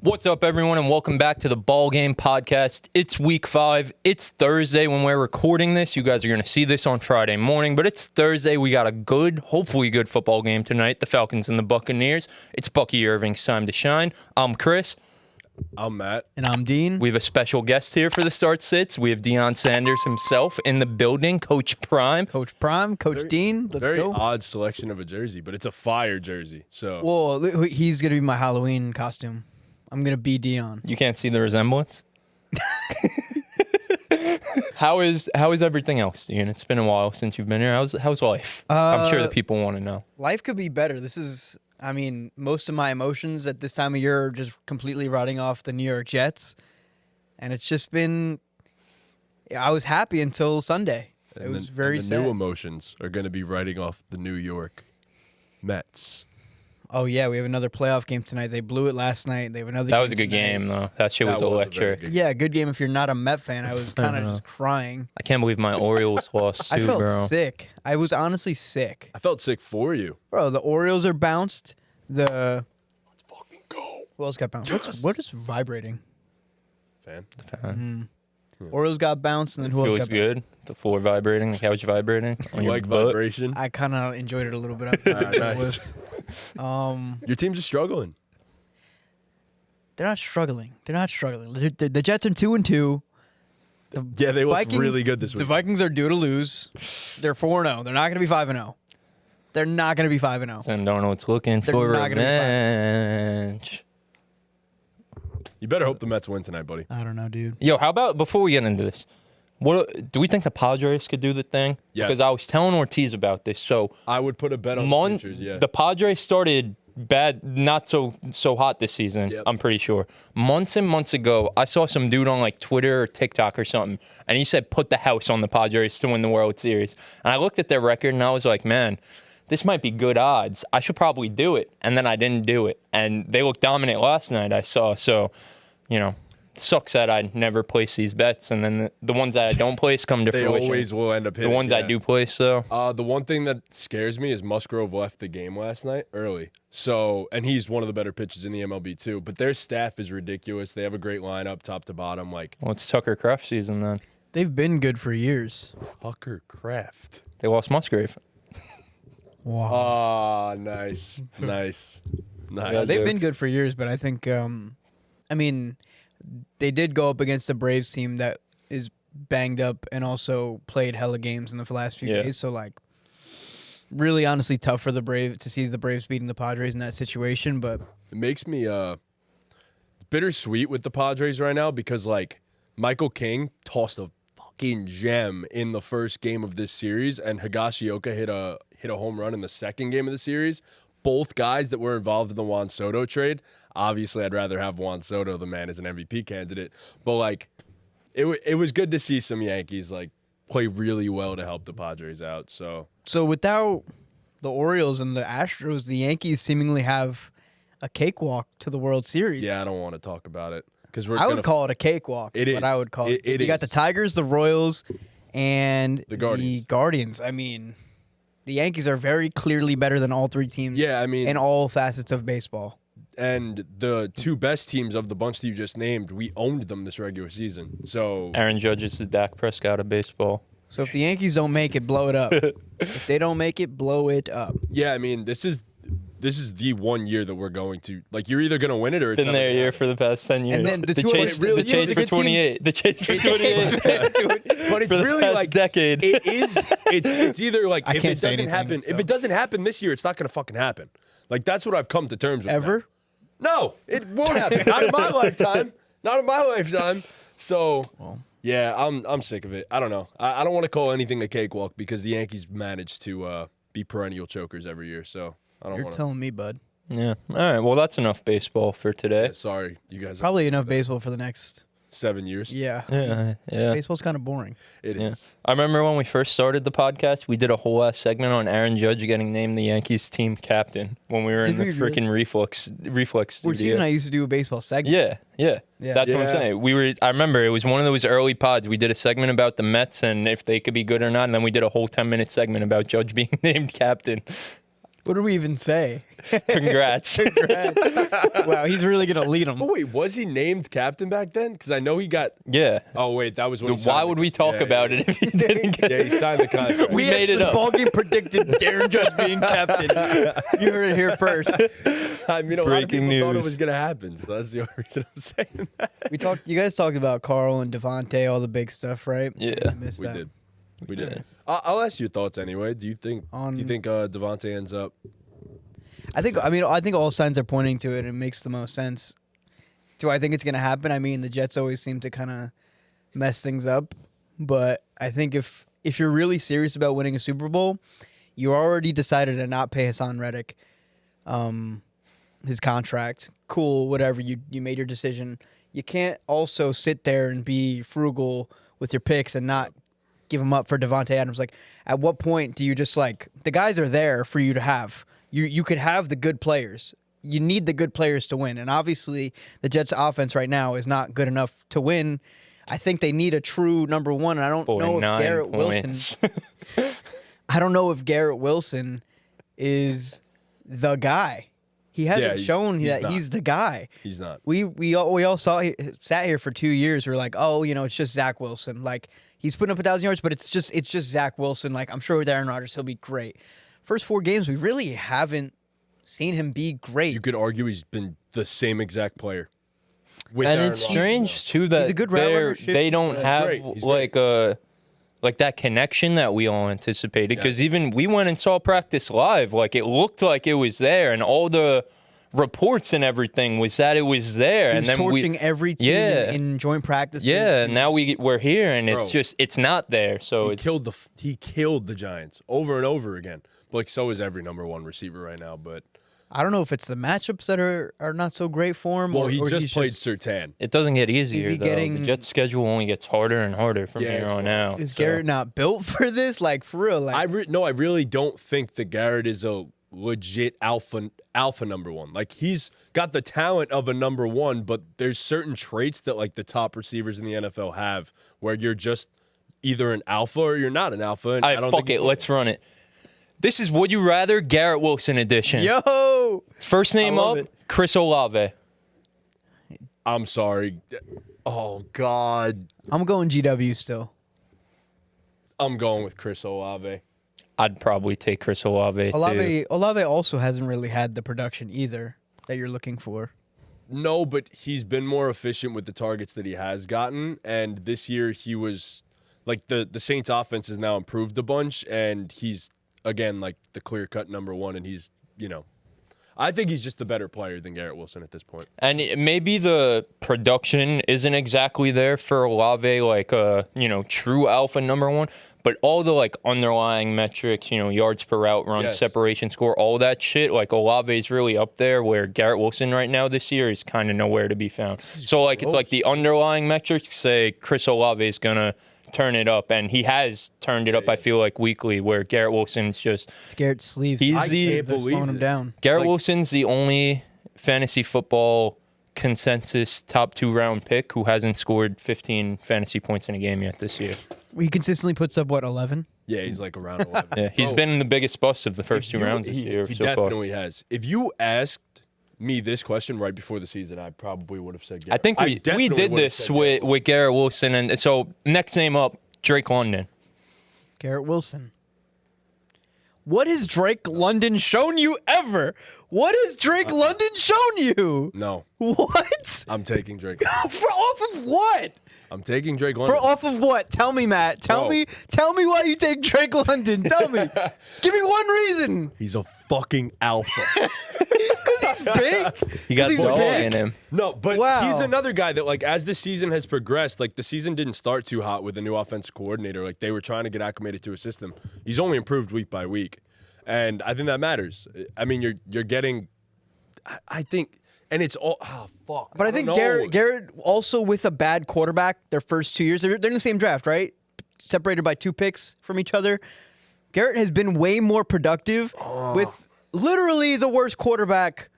What's up, everyone, and welcome back to the BallGame podcast. It's week 5. It's Thursday when we're recording this. You guys are going to see this on Friday morning, but it's Thursday. We got a good, hopefully good football game tonight. The Falcons and the Buccaneers. It's Bucky Irving's time to shine. I'm Chris. I'm Matt. And I'm Dean. We have a special guest here for the start sits. We have Deion Sanders himself in the building, Coach Prime. Coach Prime, Coach Dean. Let's Very go. odd selection of a jersey, but it's a fire jersey. So Well, he's going to be my Halloween costume. I'm going to be Deion. You can't see the resemblance? How is everything else, Dean? It's been a while since you've been here. How's life? I'm sure the people want to know. Life could be better. Most of my emotions at this time of year are just completely riding off the New York Jets. And it's just been, I was happy until Sunday. It was very sad. New emotions are going to be riding off the New York Mets. Oh, yeah, we have another playoff game tonight. They blew it last night. They have another That game was a good tonight. game, though. That shit was electric. Yeah, good game if you're not a Met fan. I was kind of just crying. I can't believe my Orioles lost too, I felt bro. sick. I was honestly sick. I felt sick for you. Bro, the Orioles are bounced. Let's fucking go. Who else got bounced? What is vibrating? Fan. Orioles got bounced, and then who else Feels got bounced? good. The floor vibrating, the couch vibrating. On You your like butt. vibration? I kind of enjoyed it a little bit. I thought it Nice. was, Your teams are struggling. they're not struggling. The Jets are 2-2. Yeah, they look Vikings, really good this The week. Vikings are due to lose. They're 4-0. They're not going to be 5-0. They're not going to be 5-0. Sam Darnold's looking They're for not gonna be fine. revenge. You better hope the Mets win tonight, buddy. I don't know, dude. Yo, how about, before we get into this, what do we think the Padres could do the thing? Yes. Because I was telling Ortiz about this. So, I would put a bet on the futures, yeah. the Padres started bad, not so hot this season, Yep. I'm pretty sure. Months and months ago, I saw some dude on like Twitter or TikTok or something, and he said put the house on the Padres to win the World Series. And I looked at their record, and I was like, man, this might be good odds. I should probably do it. And then I didn't do it. And they looked dominant last night, I saw. So, sucks that I never place these bets. And then the ones that I don't place come to They fruition. always will end up hitting. The ones I do place, though. The one thing that scares me is Musgrove left the game last night early. So, and he's one of the better pitchers in the MLB too. But their staff is ridiculous. They have a great lineup, top to bottom. Like Well, it's Tucker Kraft season then. They've been good for years. Tucker Kraft. They lost Musgrave. Wow. Ah, nice. They've They've been good for years, but I think, they did go up against the Braves team that is banged up and also played hella games in the last few days. So, really honestly tough for the Braves to see the Braves beating the Padres in that situation. But It makes me bittersweet with the Padres right now because Michael King tossed a fucking gem in the first game of this series, and Higashioka hit a home run in the second game of the series. Both guys that were involved in the Juan Soto trade. Obviously, I'd rather have Juan Soto, the man, as an MVP candidate. But it was good to see some Yankees play really well to help the Padres out. So without the Orioles and the Astros, the Yankees seemingly have a cakewalk to the World Series. yeah, I don't want to talk about it because I would call it a cakewalk. It What is. I would call it. It You got the is. Tigers, the Royals, and The Guardians. Guardians. I mean, the Yankees are very clearly better than all three teams. Yeah, I mean, in all facets of baseball. and the two best teams of the bunch that you just named, we owned them this regular season. So Aaron Judge is the Dak Prescott of baseball. So if the Yankees don't make it, blow it up. If they don't make it, blow it up. yeah, I mean, this is the 1 year that we're going to you're either gonna win it or it's Been never their gonna year happen. for the past 10 years. And then the the two- chase, really, the chase the for good 28. The chase for 28. But it's for the really past decade. it's either I if can't it say doesn't anything, happen, so. if it doesn't happen this year, it's not gonna fucking happen. That's what I've come to terms with. Ever? No, it won't happen. Not in my lifetime. Not in my lifetime. So, yeah, I'm sick of it. I don't know. I don't want to call anything a cakewalk because the Yankees manage to be perennial chokers every year. So I don't You're want to. telling me, bud. Yeah. All right. Well, that's enough baseball for today. Sorry, you guys. Probably enough baseball for the next 7 years. Yeah. Yeah. Baseball's kind of boring. It Yeah. is. I remember when we first started the podcast, we did a whole ass segment on Aaron Judge getting named the Yankees team captain when we were in Did the we really? freaking reflex Which season I studio. used to do a baseball segment. Yeah. Yeah. That's what I'm Yeah. saying. I remember it was one of those early pods. We did a segment about the Mets and if they could be good or not, and then we did a whole 10-minute segment about Judge being named captain. What do we even say? Congrats. Wow, he's really gonna lead them. Oh wait, was he named captain back then? Because I know he got. Yeah. Oh wait, that was when. Why would we talk about it if he didn't get Yeah, he signed the contract. We made it up. BallGame predicted Darren Judge being captain. You heard it here first. I mean, a lot of Breaking people thought it news. was gonna happen, so that's the only reason I'm saying that. You guys talked about Carl and Devontae, all the big stuff, right? Yeah. I missed We that. did. We did. Yeah. I'll ask your thoughts anyway. Do you think Devontae ends up? I think all signs are pointing to it. It makes the most sense. Do I think it's gonna happen? I mean, the Jets always seem to kind of mess things up, but I think if you're really serious about winning a Super Bowl, you already decided to not pay Hassan Reddick his contract. Cool, whatever. You made your decision. You can't also sit there and be frugal with your picks and not give them up for Devontae Adams. Like, at what point do you just the guys are there for you to have? You could have the good players. You need the good players to win. And obviously, the Jets' offense right now is not good enough to win. I think they need a true number one. And I don't know if 49 Garrett points. Wilson. I don't know if Garrett Wilson is the guy. He hasn't shown that he's the guy. He's not. We all sat here for 2 years. We're like, oh, it's just Zach Wilson. Like, he's putting up 1,000 yards, but it's just Zach Wilson. Like, I'm sure with Aaron Rodgers, he'll be great. First 4 games, we really haven't seen him be great. You could argue he's been the same exact player. With And Aaron it's Rodgers, strange too He's a that good route runner, they don't shifty, have great. He's great. like that connection that we all anticipated. Because even we went and saw practice live, like it looked like it was there, and all the reports and everything was that it was there. He and was then torching every team in joint practices. Yeah, now we're here, and Bro. it's not there. So he killed the Giants over and over again. Like, so is every number one receiver right now. But I don't know if it's the matchups that are not so great for him. well, or he he's just played Surtain. it doesn't get easier he though. getting- The Jets' schedule only gets harder and harder from Yeah, here it's on rough. out. Is so. Garrett not built for this? Like, for real? Like, I really don't think that Garrett is a legit alpha number one. Like, he's got the talent of a number one, but there's certain traits that like the top receivers in the NFL have, where you're just either an alpha or you're not an alpha. And All I right, don't fuck think it. Let's run it. This is Would You Rather Garrett Wilson edition. yo, First name love up, it. Chris Olave. I'm sorry. Oh God, I'm going GW still. I'm going with Chris Olave. I'd probably take Chris Olave too. Olave also hasn't really had the production either that you're looking for. No, but he's been more efficient with the targets that he has gotten, and this year he was like the Saints' offense has now improved a bunch, and he's again like the clear-cut number one, and he's I think he's just the better player than Garrett Wilson at this point. And maybe the production isn't exactly there for Olave, like true alpha number one, but all the like underlying metrics, yards per route run, Yes. separation score, all that shit, like Olave's really up there where Garrett Wilson right now this year is kind of nowhere to be found. So like it's like the underlying metrics say Chris Olave is going to turn it up, and he has turned it up, I feel like, weekly, where Garrett Wilson's just It's Garrett's sleeves. He's I the- can't They're believe slowing him it. down. Garrett Like- Wilson's the only fantasy football consensus top 2 round pick who hasn't scored 15 fantasy points in a game yet this year. He consistently puts up 11. Yeah, he's like around 11. Yeah, he's Bro, been the biggest bust of the first 2 rounds this year He so far. definitely has. If you asked me this question right before the season, I probably would have said Garrett. I think we definitely did would have this said Garrett. with Garrett Wilson, and so next name up, Drake London. Garrett Wilson. What has Drake London shown you ever? What has Drake London shown you? No, What? I'm taking Drake. For off of what? I'm taking Drake For London. off of what? Tell me, Matt. Tell Bro. me why you take Drake London. Tell me. Give me one reason. He's a fucking alpha. Because he's big. He got He's dog big. in him. No, but Wow. he's another guy that, like, as the season has progressed, like, the season didn't start too hot with a new offensive coordinator. Like, they were trying to get acclimated to a system. He's only improved week by week, and I think that matters. I mean, you're getting, I think, and it's all fuck. But I think don't know. Garrett also with a bad quarterback their first 2 years. They're in the same draft, right? Separated by 2 picks from each other. Garrett has been way more productive with literally the worst quarterback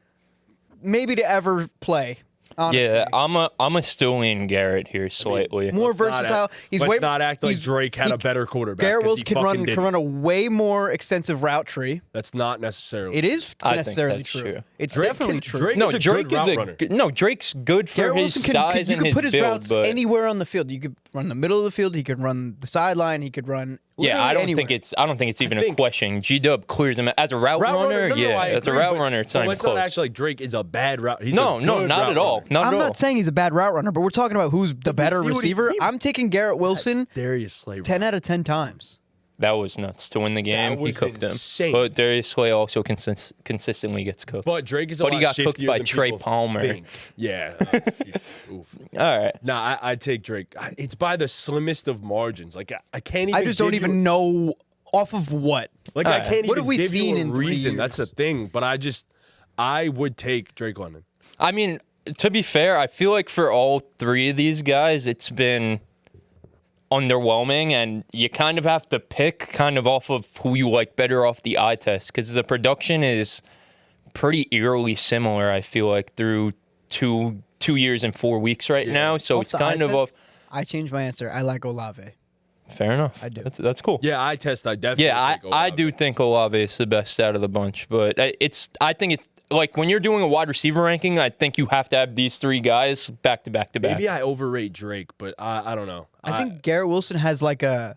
maybe to ever play. Honestly. Yeah, I'm a still lean Garrett here slightly. More Let's not versatile. act- He's let's way not act like he's- Drake had he- a better quarterback. Garrett 'cause Wilson he can fucking run didn't. a way more extensive route tree. That's not necessarily. It is I think necessarily that's true. true. It's Drake definitely can- true. Drake No, is a Drake good is route a runner. no. Drake's good for Garrett his Wilson size you and could his put his build, routes but anywhere on the field. You could run the middle of the field. He could run the sideline. He could run. yeah, I literally don't think anywhere. it's even a think- question. G-Dub clears him as a route runner. no, Yeah, I as a agree, route but- runner, it's but not even let's close. not act like Drake is a bad route. He's No, a no, good not route at all. runner. Not I'm at all. not saying he's a bad route runner, but we're talking about who's the better see what he- receiver. he- I'm taking Garrett Wilson Darius Slay. 10 out of 10 times. That was nuts to win the game. He was cooked insane. him. But Darius Slay also consistently gets cooked. But Drake is a But lot he got cooked shiftier by than Trey people Palmer. think. Yeah. Oof. All right. Nah, I take Drake. It's by the slimmest of margins. Like I can't even. I just don't give even you, know off of what. Like All I right. can't What even have we give seen you a in 3 reason. That's the years? thing. But I would take Drake London. I mean, to be fair, I feel like for all three of these guys, it's been underwhelming, and you kind of have to pick kind of off of who you like better off the eye test, because the production is pretty eerily similar, I feel like, through two years and 4 weeks right now. So Off it's the kind eye of test, off. I changed my answer. I like Olave. Fair enough. I do. That's cool. Yeah, I definitely. Yeah, take I Olave. do think Olave is the best out of the bunch, but I think it's like when you're doing a wide receiver ranking, I think you have to have these three guys back to back to back. Maybe I overrate Drake, but I don't know. I think Garrett Wilson has like a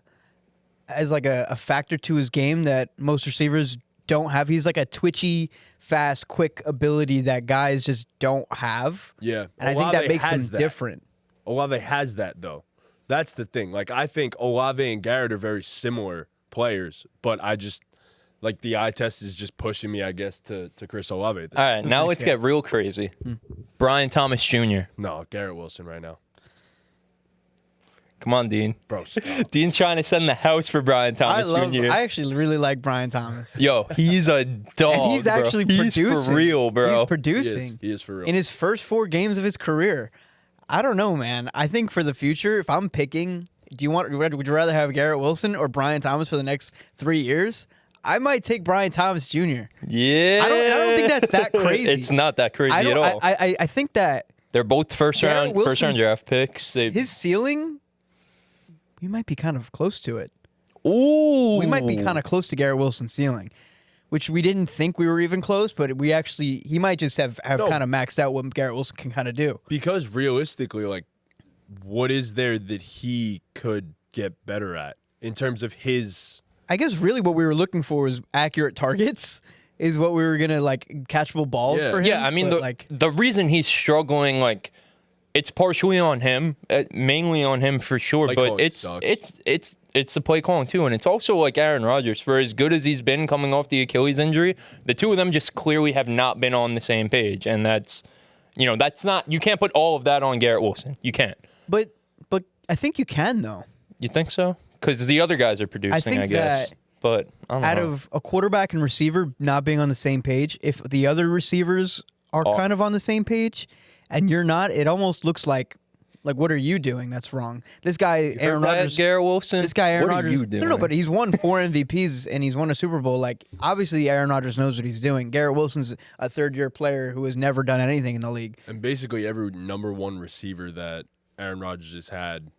factor to his game that most receivers don't have. He's like a twitchy, fast, quick ability that guys just don't have. Yeah, And I think that Olave makes him has that. different. Olave has that though. That's the thing. Like I think Olave and Garrett are very similar players, but I just like the eye test is just pushing me, I guess, to Chris Olave. All right, now let's get real crazy. Brian Thomas Jr. No, Garrett Wilson right now, Come on, Dean. bro. Stop. Dean's trying to send the house for Brian Thomas Jr. I actually really like Brian Thomas. Yo, he's a dog. And he's bro. actually he's producing. for real, bro. He's he producing is for real. in his first 4 games of his career. I don't know, man. I think for the future, if I'm picking, would you rather have Garrett Wilson or Brian Thomas for the next 3 years? I might take Brian Thomas Jr. Yeah. I don't think that's that crazy. It's not that crazy I at don't. all. I think that They're both first round Wilson's- draft picks. his ceiling, we might be kind of close to it. Ooh. We might be kind of close to Garrett Wilson's ceiling, which we didn't think we were even close, but he might just have No. kind of maxed out what Garrett Wilson can kind of do. Because realistically, like, what is there that he could get better at in terms of his? I guess really what we were looking for was accurate targets, is what we were gonna like catchable balls Yeah. for him. Yeah, I mean, but, the reason he's struggling, like, it's partially on him, mainly on him for sure, Play but calling it's sucks. it's the play calling too, and it's also like Aaron Rodgers. For as good as he's been coming off the Achilles injury, the two of them just clearly have not been on the same page, and that's not, you can't put all of that on Garrett Wilson. You can't. but I think you can though. You think so? Because the other guys are producing, think I guess. that But I don't Out know. of a quarterback and receiver not being on the same page, if the other receivers are kind of on the same page and you're not, it almost looks like what are you doing that's wrong? This guy, Aaron Rodgers. Garrett Wilson. This guy, Aaron what Rodgers. Are you doing? No, but he's won 4 MVPs and he's won a Super Bowl. Like, obviously, Aaron Rodgers knows what he's doing. Garrett Wilson's a third-year player who has never done anything in the league. And basically every number one receiver that Aaron Rodgers has had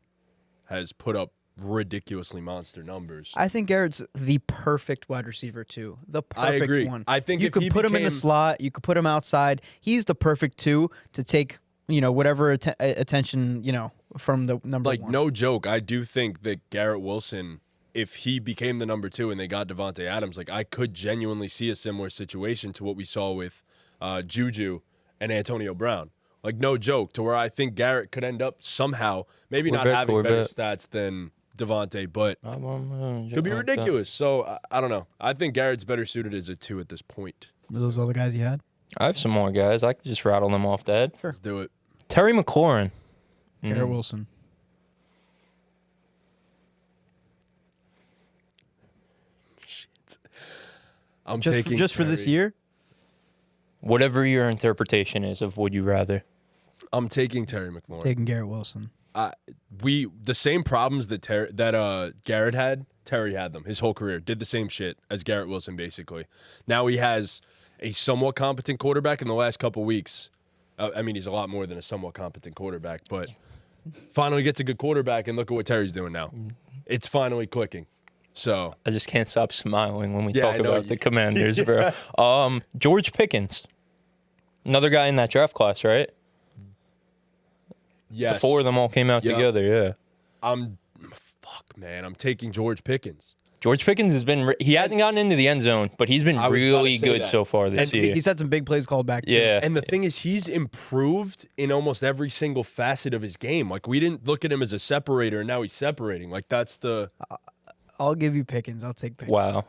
has put up ridiculously monster numbers. I think Garrett's the perfect wide receiver too. The perfect agree. one. I think you if could he put him in the became- slot. You could put him outside. He's the perfect 2 to take whatever attention from the number Like, 1. no joke, I do think that Garrett Wilson, if he became the number 2 and they got Devontae Adams, like, I could genuinely see a similar situation to what we saw with Juju and Antonio Brown. Like, no joke, to where I think Garrett could end up somehow, maybe not having better stats than Devontae, but could be ridiculous. So, I don't know. I think Garrett's better suited as a 2 at this point. Were those all the guys you had? I have some more guys. I could just rattle them off the head. Let's do it. Terry McLaurin. Garrett Wilson. I'm Just taking for this Terry. year. Whatever your interpretation is of would you rather. I'm taking Terry McLaurin. Taking Garrett Wilson. The same problems that Garrett had, Terry had them his whole career. Did the same shit as Garrett Wilson, basically. Now he has a somewhat competent quarterback. In the last couple weeks, I mean, he's a lot more than a somewhat competent quarterback, but finally gets a good quarterback, and look at what Terry's doing now. It's finally clicking. So I just can't stop smiling when we Yeah, talk I know. about the Commanders, bro. George Pickens, another guy in that draft class, right? yes, The four of them all came out Yep. together, yeah. I'm taking George Pickens. George Pickens has been, he hasn't gotten into the end zone, but he's been I was about really to say good that. so far this And year. He's had some big plays called back, too. Yeah. And the thing is, he's improved in almost every single facet of his game. Like, we didn't look at him as a separator, and now he's separating. Like, that's the... I'll give you Pickens. I'll take Pickens. Wow.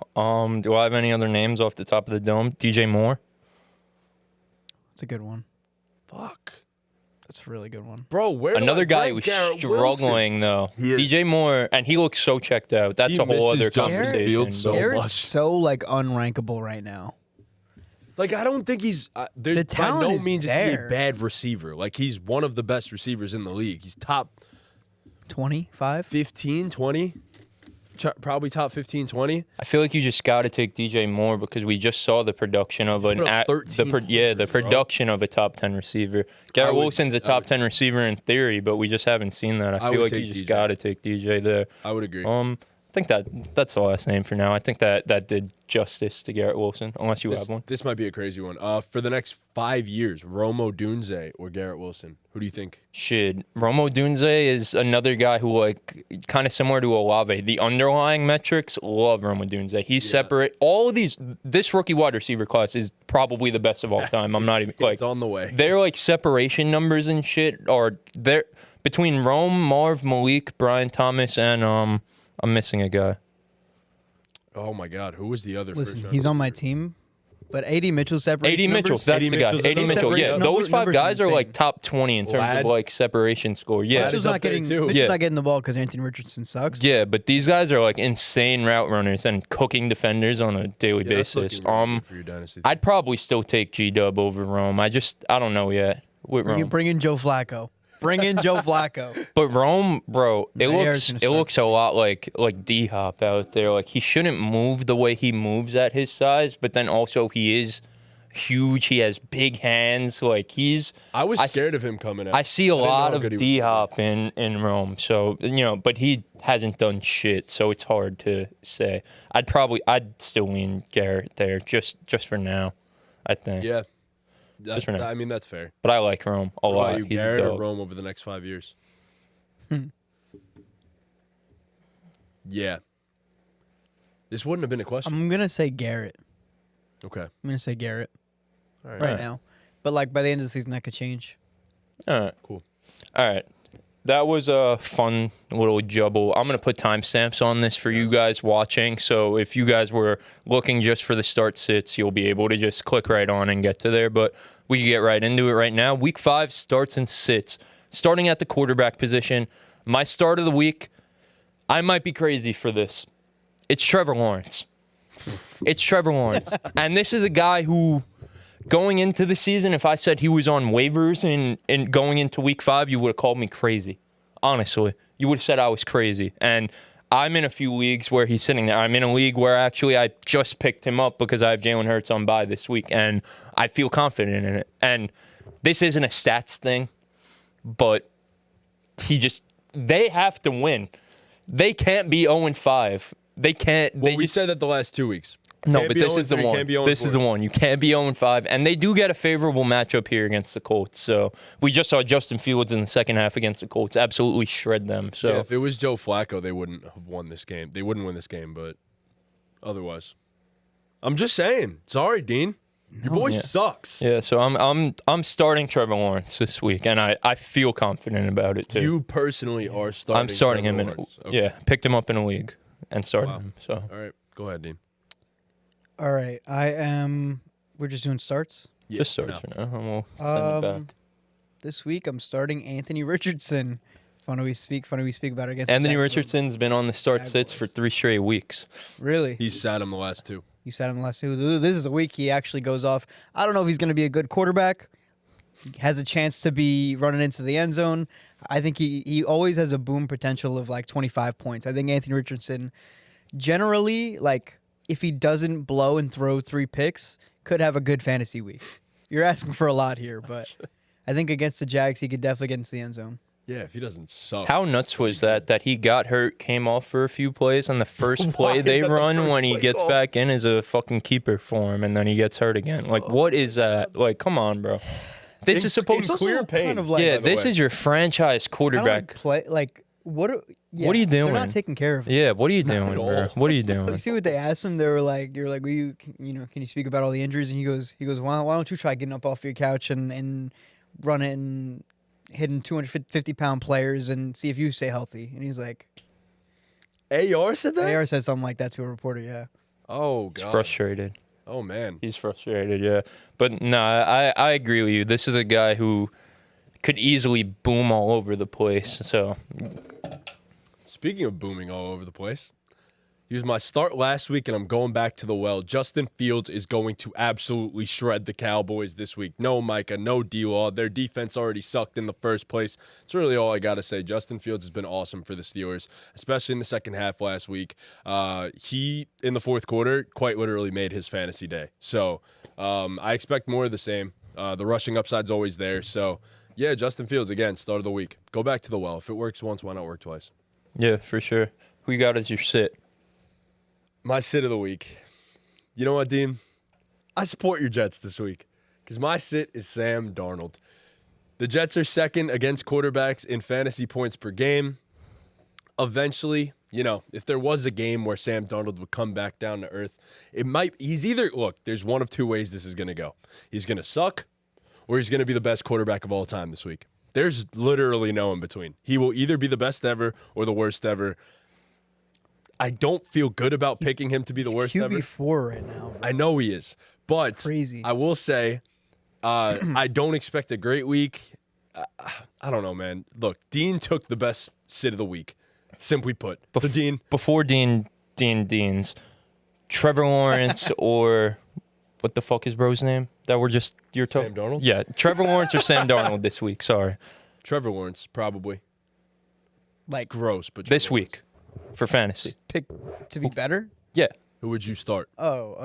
Do I have any other names off the top of the dome? DJ Moore? That's a good one. Fuck. That's a really good one. Bro, where do Another I guy rank who's Garrett struggling, though. He is. DJ Moore, and he looks so checked out. That's He a whole misses other Justin conversation. Fields so but- Garrett's much. so, like, unrankable right now. Like, I don't think he's... The by talent no is means is he a there. bad receiver. Like, he's one of the best receivers in the league. He's top 25? 15, 20. Probably top 15, 20. I feel like you just got to take DJ Moore because we just saw the production of an put up 13 the production of a top 10 receiver. Garrett Wilson's a top 10 receiver in theory, but we just haven't seen that. I feel would like you take just DJ. got to take DJ there. I would agree. I think that's the last name for now. I think that did justice to Garrett Wilson, unless you have one. This might be a crazy one. For the next 5 years, Romo Dunze or Garrett Wilson? Who do you think? Shit, Romo Dunze is another guy who, like, kind of similar to Olave. The underlying metrics, love Romo Dunze. He's separate. All of these, this rookie wide receiver class is probably the best of all time. I'm not even like It's on the way. Their like separation numbers and shit are there between Rome, Marv, Malik, Brian Thomas, and I'm missing a guy. Oh my God, who was the other? Listen, first he's round on my pick? team, but 80 Mitchell's separation 80 Mitchell, numbers- that's 80 the guy. Mitchell's 80 another Mitchell, yeah. separation Those five numbers guys are are like insane. top 20 in terms Lad. of like separation score. Yeah, Mitchell's up not there, getting too. Mitchell's Yeah. not getting the ball because Anthony Richardson sucks. yeah, but these guys are like insane route runners and cooking defenders on a daily Yeah, that's basis. looking really good for your dynasty. I'd probably still take G-Dub over Rome. I don't know yet with You Rome. bring in Joe Flacco. Bring in Joe Flacco. But Rome, bro, it Ayer's looks gonna start. a lot like D-Hop out there. Like he shouldn't move the way he moves at his size, but then also he is huge. He has big hands. Like I was I- scared of him coming out. I see a didn't know lot how of good he was. D-Hop in Rome. So, but he hasn't done shit, so it's hard to say. I'd still lean Garrett there just for now, I think. Yeah. Just for now. I mean, that's fair. But I like Rome a What lot. about you, He's a Garrett or dog. Rome over the next 5 years? Yeah. This wouldn't have been a question. I'm gonna say Garrett. Okay. I'm gonna say Garrett All right Alright. now. But like by the end of the season, that could change. All right. Cool. All right. That was a fun little jubble. I'm going to put timestamps on this for you guys watching. So if you guys were looking just for the start sits, you'll be able to just click right on and get to there. But we can get right into it right now. Week 5 starts and sits. Starting at the quarterback position, my start of the week, I might be crazy for this. It's Trevor Lawrence. It's Trevor Lawrence. And this is a guy who, going into the season, if I said he was on waivers and going into week 5, you would have called me crazy. Honestly, you would have said I was crazy. And I'm in a few leagues where he's sitting there. I'm in a league where actually I just picked him up because I have Jalen Hurts on bye this week, and I feel confident in it. And this isn't a stats thing, but they have to win. They can't be 0-5. They can't. Well, we said that the last 2 weeks. No, Can't but be this is the 0-3, one. can't be This is the 0-4. one. You can't be 0-5. And they do get a favorable matchup here against the Colts. So we just saw Justin Fields in the second half against the Colts absolutely shred them. So Yeah, if it was Joe Flacco, they wouldn't have won this game. They wouldn't win this game, but otherwise. I'm just saying. Sorry, Dean. Your boy Yeah. sucks. yeah, so I'm starting Trevor Lawrence this week, and I feel confident about it too. You personally are starting. I'm starting Trevor him in Lawrence. Okay. yeah, picked him up in a league and started Wow. him. So All right. Go ahead, Dean. All right, we're just doing starts. Yeah, just starts for now, and we'll send it back. This week I'm starting Anthony Richardson. Funny we speak about it against the Anthony Texans. Richardson's been on the start sits Jaguars. for 3 straight weeks. Really? He's sat him the last 2. You said him last two. This is the week he actually goes off. I don't know if he's going to be a good quarterback. He has a chance to be running into the end zone. I think he always has a boom potential of like 25 points. I think Anthony Richardson generally, like, if he doesn't blow and throw 3 picks, could have a good fantasy week. You're asking for a lot here, but I think against the Jags, he could definitely get into the end zone. Yeah, if he doesn't suck. How nuts was that he got hurt, came off for a few plays on the first play they run when he gets back in as a fucking keeper for him, and then he gets hurt again? Like, what is that? Like, come on, bro. This is supposed to clear pain. Kind of like, yeah, this is your franchise quarterback. Play like what? What are you doing? They're not taking care of him. Yeah, what are you doing, at bro? all. What are you You doing? see what they asked him? They were like, "You're like, will you know, can you speak about all the injuries?" And he goes, why don't you try getting up off your couch and running and hitting 250-pound players and see if you stay healthy? And he's like, AR said that? AR said something like that to a reporter. Yeah. Oh, He's God. frustrated. Oh, man. He's frustrated, yeah. But no, I agree with you. This is a guy who could easily boom all over the place. So Speaking of booming all over the place, he was my start last week, and I'm going back to the well. Justin Fields is going to absolutely shred the Cowboys this week. No Micah, no D-Law. Their defense already sucked in the first place. That's really all I got to say. Justin Fields has been awesome for the Steelers, especially in the second half last week. He, in the fourth quarter, quite literally made his fantasy day. So I expect more of the same. The rushing upside's always there. So, yeah, Justin Fields, again, start of the week. Go back to the well. If it works once, why not work twice? yeah, for sure. Who you got as your sit? My sit of the week. You know what, Dean? I support your Jets this week because my sit is Sam Darnold. The Jets are second against quarterbacks in fantasy points per game. Eventually, you know, if there was a game where Sam Darnold would come back down to earth, there's one of two ways this is going to go. He's going to suck or he's going to be the best quarterback of all time this week. There's literally no in between. He will either be the best ever or the worst ever. I don't feel good about picking him to be the worst ever. QB4 right now. Bro. I know he is, but Crazy. I will say I don't expect a great week. I don't know, man. Look, Dean took the best sit of the week, simply put. So Dean, Before Dean's, Trevor Lawrence or what the fuck is bro's name? That we're just you're Sam Darnold? Yeah, Trevor Lawrence or Sam Darnold this week. Sorry, Trevor Lawrence, probably. Like Gross, but this Trevor week for fantasy. pick to be better. Yeah, Lawrence. Who would you start? Oh,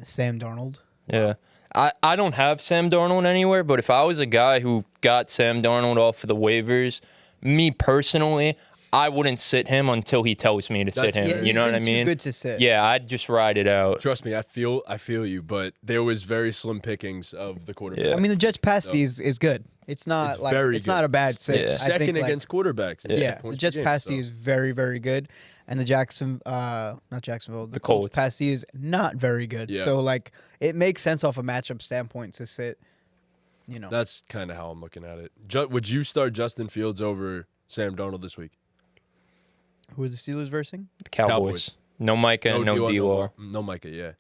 Sam Darnold. yeah. I don't have Sam Darnold anywhere, but if I was a guy who got Sam Darnold off of the waivers, me personally, I wouldn't sit him until he tells me to sit him. Yeah, you know what I Too mean? good to sit. Yeah, I'd just ride it out. Trust me, I feel you, but there was very slim pickings of the quarterback. Yeah. I mean, the Jets' pass D is good. It's not It's like very it's not good. a bad sit. Yeah. I Second think, like, against quarterbacks. in yeah, points the per Jets' game, pass so. D is very, very good, and the not Jacksonville, the Colts. Colts pass D is not very good. Yeah. So like, it makes sense off a matchup standpoint to sit. You know, That's kind of how I'm looking at it. Would you start Justin Fields over Sam Darnold this week? who are the Steelers versing? The Cowboys. Cowboys. No Micah and no D-Law. No Micah, yeah.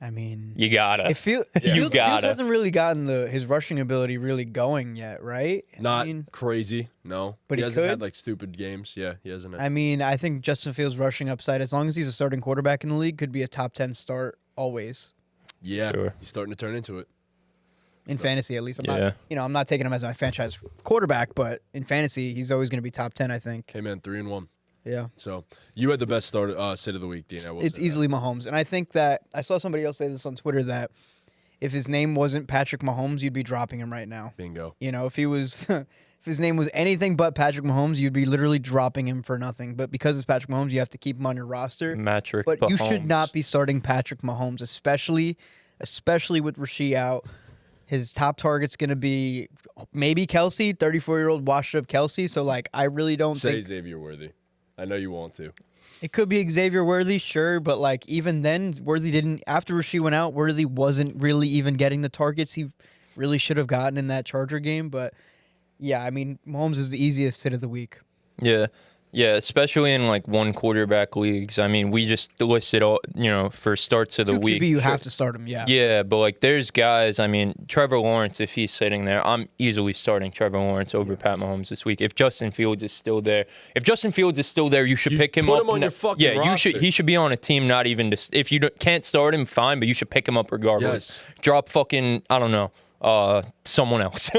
I mean, You gotta. Fields gotta. hasn't really gotten his rushing ability really going yet, right? Not I mean, crazy, no. But he he hasn't had could? like stupid games. Yeah, he hasn't had. I think Justin Fields' rushing upside, as long as he's a starting quarterback in the league, could be a top 10 start always yeah, Sure. he's starting to turn into it. in fantasy. At least Yeah. I'm not taking him as my franchise quarterback, but in fantasy, he's always going to be top 10. I think. Hey man, 3-1. Yeah, So you had the best sit of the week, Dean. I will it's say that. easily Mahomes, and I think that I saw somebody else say this on Twitter that if his name wasn't Patrick Mahomes, you'd be dropping him right now. Bingo. You know, if he was. If his name was anything but Patrick Mahomes, you'd be literally dropping him for nothing. But because it's Patrick Mahomes, you have to keep him on your roster. Matrick But you should Mahomes. not be starting Patrick Mahomes, especially with Rasheed out. His top target's going to be maybe Kelsey, 34-year-old washed-up Kelsey. So, like, I really don't Say think Xavier Worthy. I know you want to. it could be Xavier Worthy, sure. But, like, even then, Worthy didn't – after Rasheed went out, Worthy wasn't really even getting the targets he really should have gotten in that Charger game. But, yeah, I mean, Mahomes is the easiest sit of the week. Yeah. Yeah, especially in like one quarterback leagues. I mean, we just listed all, for starts of the 2 week. QB, you Sure. have to start him, yeah. Yeah, but like there's guys, I mean, Trevor Lawrence, if he's sitting there, I'm easily starting Trevor Lawrence over Pat Mahomes this week. If Justin Fields is still there, you should You pick him put up. him on your fucking yeah, roster. he should be on a team, not even just, if you can't start him, fine, but you should pick him up regardless. Yes. Drop fucking, I don't know, someone else.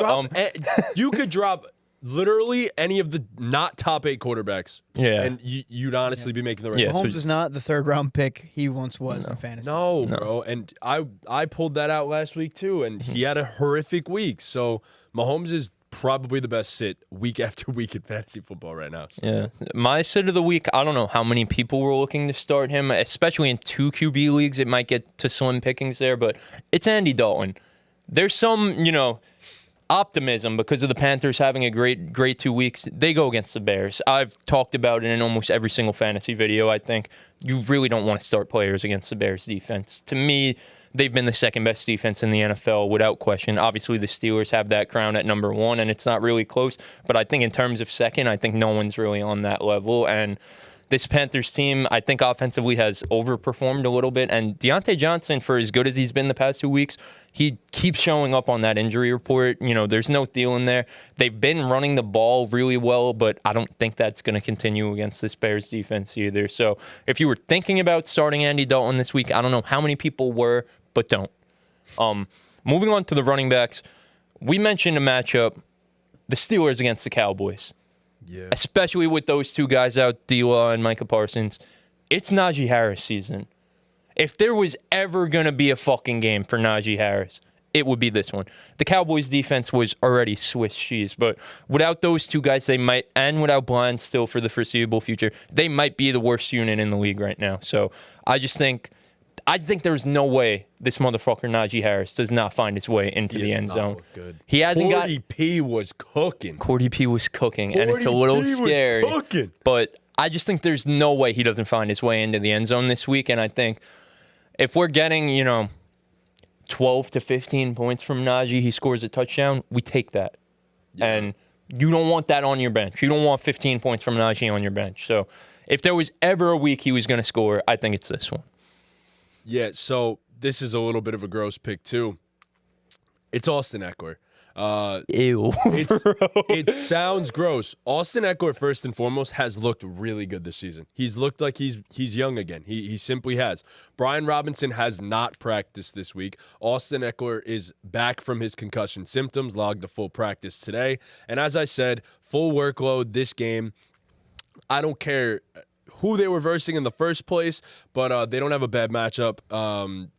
You could drop literally any of the not top 8 quarterbacks. Yeah. And you'd honestly be making the right Yeah. decision. Mahomes is not the 3rd round pick he once was in fantasy. No, bro. And I pulled that out last week too, and he had a horrific week. So Mahomes is probably the best sit week after week in fantasy football right now. So. Yeah. My sit of the week, I don't know how many people were looking to start him, especially in 2 QB leagues. It might get to slim pickings there, but it's Andy Dalton. There's some, optimism because of the Panthers having a great 2 weeks. They go against the Bears. I've talked about it in almost every single fantasy video. I think you really don't want to start players against the Bears defense. To me, they've been the 2nd best defense in the NFL without question. Obviously, the Steelers have that crown at number 1, and it's not really close. But I think in terms of 2nd, I think no one's really on that level. And this Panthers team, I think offensively has overperformed a little bit. And Deontay Johnson, for as good as he's been the past 2 weeks, he keeps showing up on that injury report. There's no deal in there. They've been running the ball really well, but I don't think that's going to continue against this Bears defense either. So if you were thinking about starting Andy Dalton this week, I don't know how many people were, but don't. Moving on to the running backs, we mentioned a matchup, the Steelers against the Cowboys. Yeah. Especially with those 2 guys out, D-Law and Micah Parsons. It's Najee Harris season. If there was ever going to be a fucking game for Najee Harris, it would be this one. The Cowboys defense was already Swiss cheese, but without those 2 guys, they might, and without Bland still for the foreseeable future, they might be the worst unit in the league right now. So I think there's no way this motherfucker Najee Harris does not find his way into the end zone. Good. He hasn't got. Cordy P was cooking. Cordy P was cooking, and it's a little scary. But I just think there's no way he doesn't find his way into the end zone this week. And I think if we're getting, 12 to 15 points from Najee, he scores a touchdown, we take that. Yeah. And you don't want that on your bench. You don't want 15 points from Najee on your bench. So if there was ever a week he was going to score, I think it's this one. Yeah, so this is a little bit of a gross pick, too. It's Austin Eckler. Ew. It sounds gross. Austin Eckler, first and foremost, has looked really good this season. He's looked like he's young again. He simply has. Brian Robinson has not practiced this week. Austin Eckler is back from his concussion symptoms, logged a full practice today. And as I said, full workload this game. I don't care who they were versing in the first place, but they don't have a bad matchup.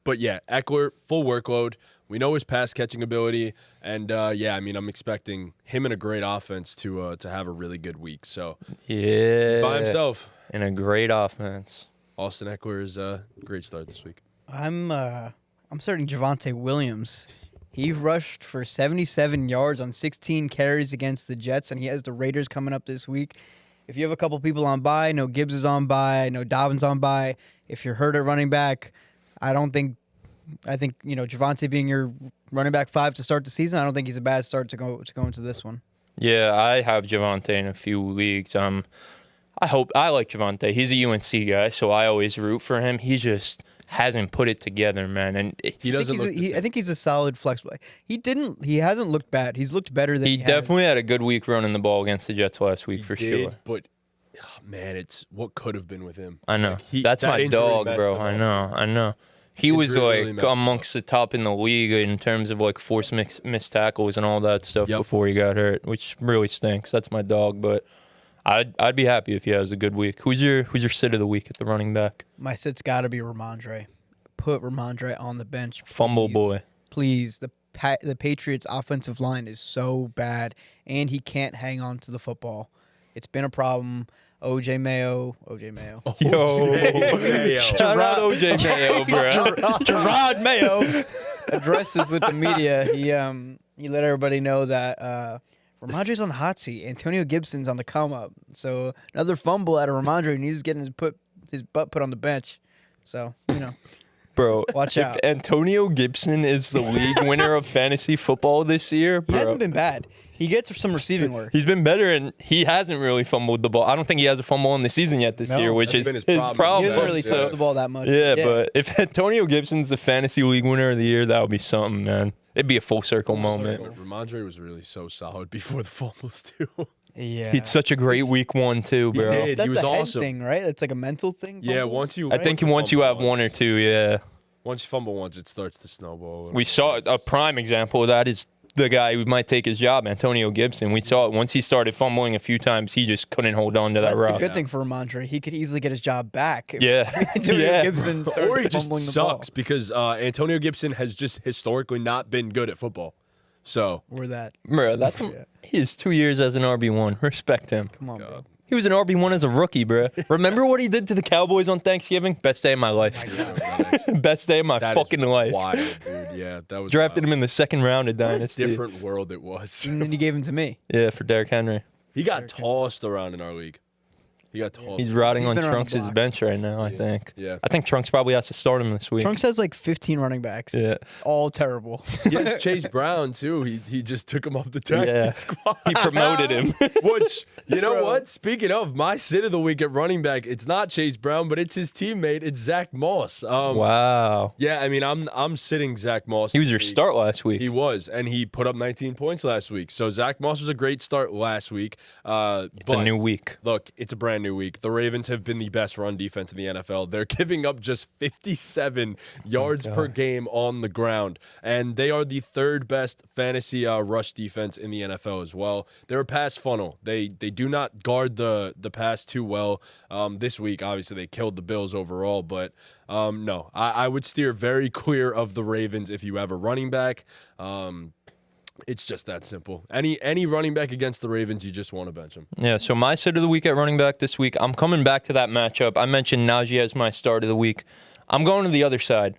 But yeah, Eckler, full workload. We know his pass catching ability, and I'm expecting him in a great offense to have a really good week. So yeah, by himself in a great offense. Austin Eckler is a great start this week. I'm starting Javonte Williams. He rushed for 77 yards on 16 carries against the Jets, and he has the Raiders coming up this week. If you have a couple people on bye, no Gibbs is on bye, no Dobbins on bye. If you're hurt at running back, I think Javonte being your running back 5 to start the season, I don't think he's a bad start to go into this one. Yeah, I have Javonte in a few leagues. I like Javonte. He's a UNC guy, so I always root for him. He just hasn't put it together, man. And he doesn't I think he's a solid flex play. He hasn't looked bad. He's looked better than he definitely had a good week running the ball against the Jets last week sure. But man, it's what could have been with him. I know. That's my dog, bro. I know. He was really amongst the top in the league in terms of forced missed tackles and all that stuff before he got hurt, which really stinks. That's my dog, but I'd be happy if he has a good week. Who's your sit of the week at the running back? My sit's got to be Ramondre. Put Ramondre on the bench. Please. Fumble boy. Please. The Patriots' offensive line is so bad, and he can't hang on to the football. It's been a problem. OJ Mayo. Yo. Shout out OJ Mayo, bro. Gerard Mayo addresses with the media. He let everybody know that Ramondre's on the hot seat. Antonio Gibson's on the come up. So another fumble out of Ramondre, and he's getting his butt put on the bench. So, Bro, watch out. If Antonio Gibson is the league winner of fantasy football this year, bro. He hasn't been bad. He gets some receiving work. He's been better, and he hasn't really fumbled the ball. I don't think he has a fumble in the season yet this year, which is his problem. He hasn't really touched the ball that much. Yeah, but if Antonio Gibson's the fantasy league winner of the year, that would be something, man. It'd be a full circle moment. Ramondre was really so solid before the fumbles, too. Yeah. He had such a great week 1, too, bro. He did. That's He was a head awesome. thing, right? It's like a mental thing. Yeah, fumbles? I think once you have 1 or 2, yeah. Once you fumble once, it starts to snowball. We saw a prime example of that is the guy who might take his job, Antonio Gibson. We saw it once he started fumbling a few times. He just couldn't hold on to that That's rock. the good thing for Ramondre. He could easily get his job back. if Yeah. Antonio Yeah. Gibson started Or he just fumbling the sucks ball. because Antonio Gibson has just historically not been good at football. So Or that. Bro, he is 2 years as an RB1. Respect him. Come on, bro. He was an RB1 as a rookie, bro. Remember what he did to the Cowboys on Thanksgiving? Best day of my life. Best day of my that is fucking life. wild, dude. Yeah, that was Drafted wild. him in the second round of Dynasty. Different world it was. And then you gave him to me. Yeah, for Derrick Henry. He got tossed around in our league. He got tossed. He's rotting He's on been around the Trunks' block. bench right now, I think. Yeah. I think Trunks probably has to start him this week. Trunks has like 15 running backs. Yeah. All terrible. He has Chase Brown too. He just took him off the taxi Yeah. squad. He promoted him. Which, you know what? Speaking of my sit of the week at running back, it's not Chase Brown, but it's his teammate. It's Zach Moss. Wow. Yeah, I mean, I'm sitting Zach Moss. He was your this week. start last week. He was, and he put up 19 points last week. So Zach Moss was a great start last week. It's a new week. Look, it's a brand new week. The Ravens have been the best run defense in the NFL. They're giving up just 57 yards per game on the ground, and they are the third best fantasy rush defense in the NFL as well. They're a pass funnel. They do not guard the pass too well. This week, obviously, they killed the Bills overall, but no, I would steer very clear of the Ravens if you have a running back. It's just that simple. Any running back against the Ravens, you just want to bench him. Yeah, so my sit of the week at running back this week, I'm coming back to that matchup. I mentioned Najee as my start of the week. I'm going to the other side.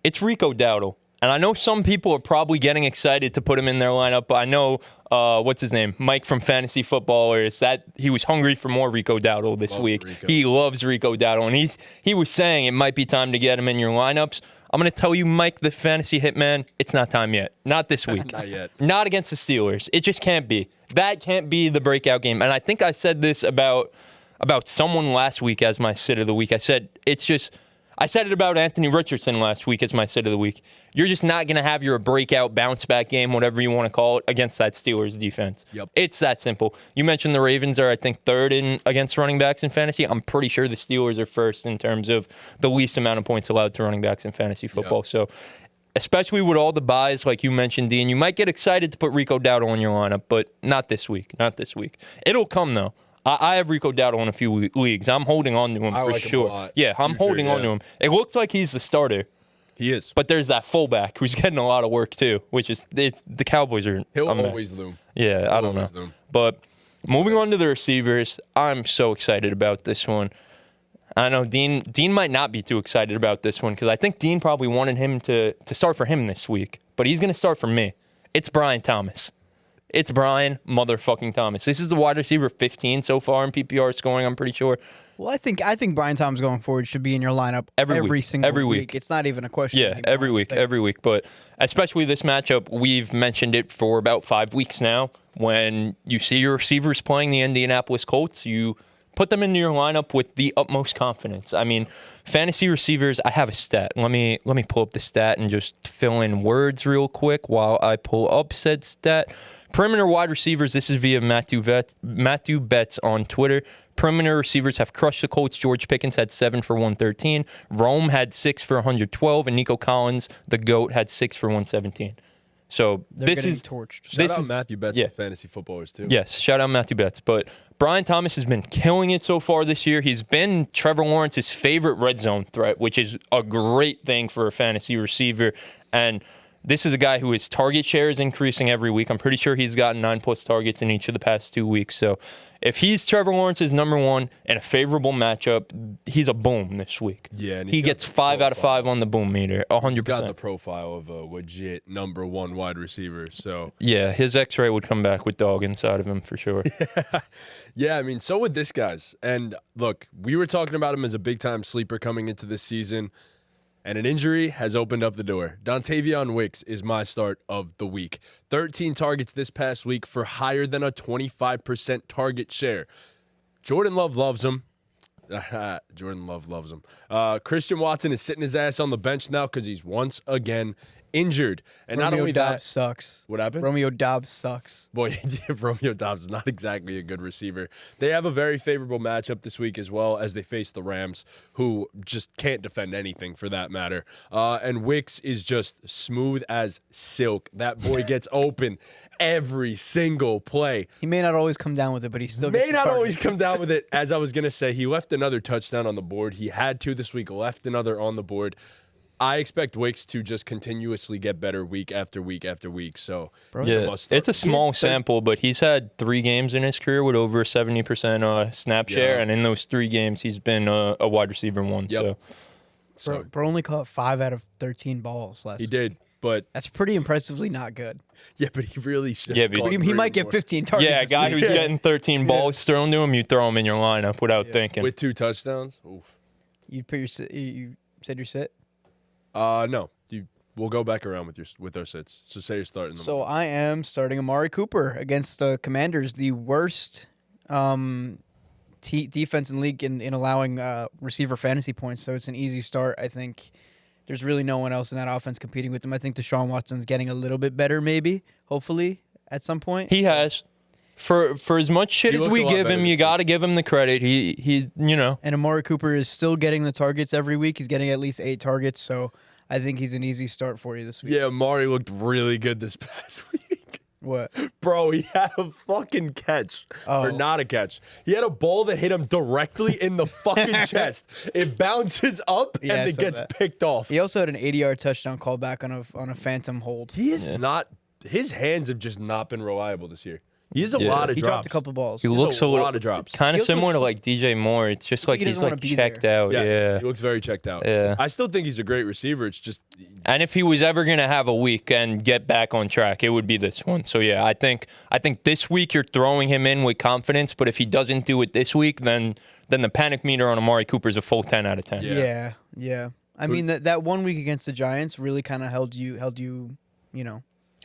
It's Rico Dowdle. And I know some people are probably getting excited to put him in their lineup, but I know, what's his name? Mike from Fantasy Footballers, that he was hungry for more Rico Dowdle this week. Rico. He loves Rico Dowdle, and he was saying it might be time to get him in your lineups. I'm going to tell you, Mike, the fantasy hitman, it's not time yet. Not this week. Not yet. Not against the Steelers. It just can't be. That can't be the breakout game. And I think I said this about someone last week as my sit of the week. I said it about Anthony Richardson last week as my sit of the week. You're just not going to have your breakout bounce back game, whatever you want to call it, against that Steelers defense. Yep. It's that simple. You mentioned the Ravens are, I think, third in against running backs in fantasy. I'm pretty sure the Steelers are first in terms of the least amount of points allowed to running backs in fantasy football. Yep. So especially with all the buys, like you mentioned, Dean, you might get excited to put Rico Dowdle in your lineup, but not this week. Not this week. It'll come, though. I have Rico Dowdle in a few leagues. I'm holding on to him for like him a sure. lot. Yeah, I'm holding on to him. It looks like he's the starter, He is. but there's that fullback who's getting a lot of work too, which is the Cowboys are. He'll a mess. always loom. Yeah, I don't know. always loom. But moving on to the receivers, I'm so excited about this one. I know Dean might not be too excited about this one because I think Dean probably wanted him to start for him this week, but he's going to start for me. It's Brian Thomas. It's Brian motherfucking Thomas. This is the wide receiver 15 so far in PPR scoring, I'm pretty sure. Well, I think Brian Thomas going forward should be in your lineup every single week. It's not even a question. Yeah, anymore. every week. But especially this matchup, we've mentioned it for about 5 weeks now. When you see your receivers playing the Indianapolis Colts, you put them into your lineup with the utmost confidence. I mean, fantasy receivers, I have a stat. Let me pull up the stat and just fill in words real quick while I pull up said stat. Perimeter wide receivers, this is via Matthew Betts on Twitter. Perimeter receivers have crushed the Colts. George Pickens had 7 for 113. Rome had 6 for 112. And Nico Collins, the GOAT, had 6 for 117. So They're this getting is torched. Shout out Matthew Betts yeah. for fantasy footballers too. Yes, shout out Matthew Betts. But Brian Thomas has been killing it so far this year. He's been Trevor Lawrence's favorite red zone threat, which is a great thing for a fantasy receiver. And this is a guy who his target share is increasing every week. I'm pretty sure he's gotten 9+ targets in each of the past 2 weeks. So if he's Trevor Lawrence's number one in a favorable matchup, he's a boom this week. Yeah, and he gets 5 out of 5 on the boom meter, 100%. He's got the profile of a legit number one wide receiver. So Yeah, his X-ray would come back with dog inside of him for sure. yeah, I mean, so would this guy's. And look, we were talking about him as a big time sleeper coming into this season. And an injury has opened up the door. Dontavion Wicks is my start of the week. 13 targets this past week for higher than a 25% target share. Jordan Love loves him. Jordan Love loves him. Christian Watson is sitting his ass on the bench now because he's once again injured. And not Romeo only Dobbs that, sucks. what happened? Romeo Dobbs sucks. Boy, Romeo Dobbs is not exactly a good receiver. They have a very favorable matchup this week as well as they face the Rams, who just can't defend anything for that matter. And Wicks is just smooth as silk. That boy gets open every single play. He may not always come down with it, but he still May gets the not always targets. come down with it. As I was going to say, he left another touchdown on the board. He had to this week, left another on the board. I expect Wicks to just continuously get better week after week after week. So Yeah, it's a small sample, but he's had 3 games in his career with over 70% snap share, and in those 3 games, he's been a wide receiver 1. Yep. Bro only caught 5 out of 13 balls last He week. did, but That's pretty impressively not good. yeah, but he really should. Yeah, but He might get 15 targets. Yeah, a this guy week. who's getting 13 balls thrown to him, you throw him in your lineup without thinking. with 2 touchdowns. Oof. You put your sit, you said your sit. No, we'll go back around with our sits. So say you're starting. So I am starting Amari Cooper against the Commanders, the worst defense in league in allowing receiver fantasy points. So it's an easy start. I think there's really no one else in that offense competing with them. I think Deshaun Watson's getting a little bit better, maybe, hopefully, at some point. He has. For as much shit He as looked we a lot give better him, this you week. got to give him the credit. He's And Amari Cooper is still getting the targets every week. He's getting at least 8 targets. So I think he's an easy start for you this week. Yeah, Mari looked really good this past week. What? Bro, he had a fucking catch. Or Oh. not a catch. He had a ball that hit him directly in the fucking chest. It bounces up Yeah, I and it saw gets that. picked off. He also had an 80-yard touchdown call back on a phantom hold. He is not. His hands have just not been reliable this year. He has a Yeah. lot of He drops. dropped a couple balls. he looks a a little lot of drops. kind He of also similar to looks- like DJ Moore. It's just like he he's doesn't wanna like be checked there. out. Yes, Yeah. he looks very checked out. Yeah. I still think he's a great receiver. It's just And if he was ever gonna have a week and get back on track, it would be this one. So yeah, I think this week you're throwing him in with confidence. But if he doesn't do it this week, then the panic meter on Amari Cooper is a full 10 out of 10. Yeah. I mean that 1 week against the Giants really kind of held you,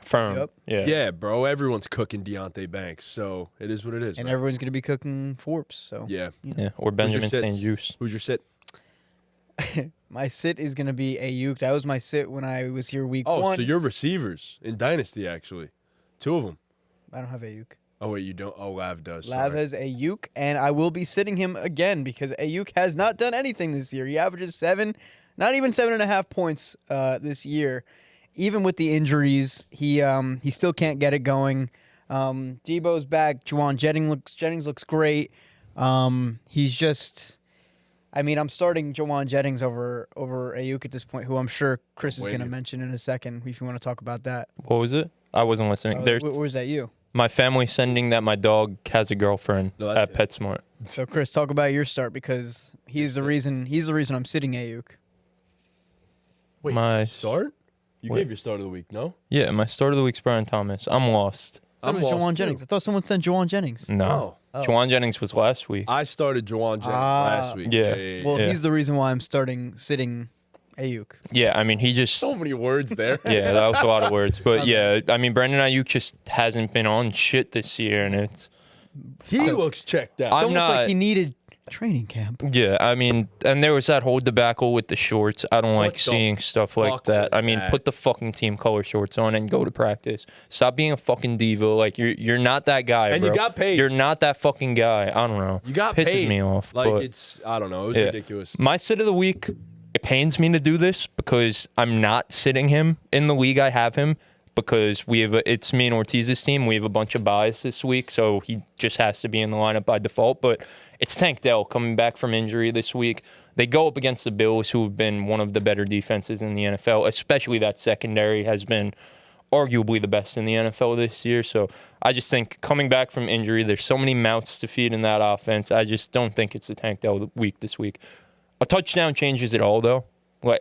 Firm. Yep. Yeah. yeah, bro. Everyone's cooking Deontay Banks, so it is what it is. and man. everyone's gonna be cooking Forbes. So Yeah. Yeah. Or Benjamin sits? St. Juice. Who's your sit? my sit is gonna be Ayuk. That was my sit when I was here week Oh, 1. so you're receivers in Dynasty, actually. 2 of them. I don't have Ayuk. Oh, wait, you don't? Oh, Lav does. Lav sorry. has Ayuk, and I will be sitting him again because Ayuk has not done anything this year. He averages 7, not even 7.5 points this year. Even with the injuries, he still can't get it going. Debo's back. Juwan Jennings looks great. He's just, I mean, I'm starting Juwan Jennings over Ayuk at this point, who I'm sure Chris is going to Waiting. mention in a second if you want to talk about that. What was it? I wasn't listening. There's Where's that you? my family sending that my dog has a girlfriend No, that's at PetSmart. So Chris, talk about your start because he's the reason I'm sitting Ayuk. Wait, my- start? You Wait. gave your start of the week, no? Yeah, my start of the week's Brian Thomas. I'm lost. That was lost, Juwan too. Jennings. I thought someone sent Juwan Jennings. No. Oh. Juwan Jennings was last week. I started Juwan Jennings last week. Yeah. Well, Yeah. he's the reason why I'm sitting Ayuk. Yeah, I mean, he just. So many words there. Yeah, that was a lot of words. But yeah, I mean, Brandon Ayuk just hasn't been on shit this year, and it's. He looks checked out. It's I'm almost not- like he needed training camp. Yeah, I mean, and there was that whole debacle with the shorts. I don't like the seeing stuff like fuck that. was I mean, that? put the fucking team color shorts on and go to practice. Stop being a fucking diva. Like you're not that guy, And bro. you got paid. You're not that fucking guy. I don't know. You got Pisses paid. me off. Like, but it's, I don't know. It was yeah. ridiculous. My sit of the week. It pains me to do this because I'm not sitting him in the league. I have him because it's me and Ortiz's team. We have a bunch of buys this week, so he just has to be in the lineup by default. But it's Tank Dell coming back from injury this week. They go up against the Bills, who have been one of the better defenses in the NFL, especially that secondary has been arguably the best in the NFL this year. So I just think coming back from injury, there's so many mouths to feed in that offense. I just don't think it's the Tank Dell week this week. A touchdown changes it all, though. Like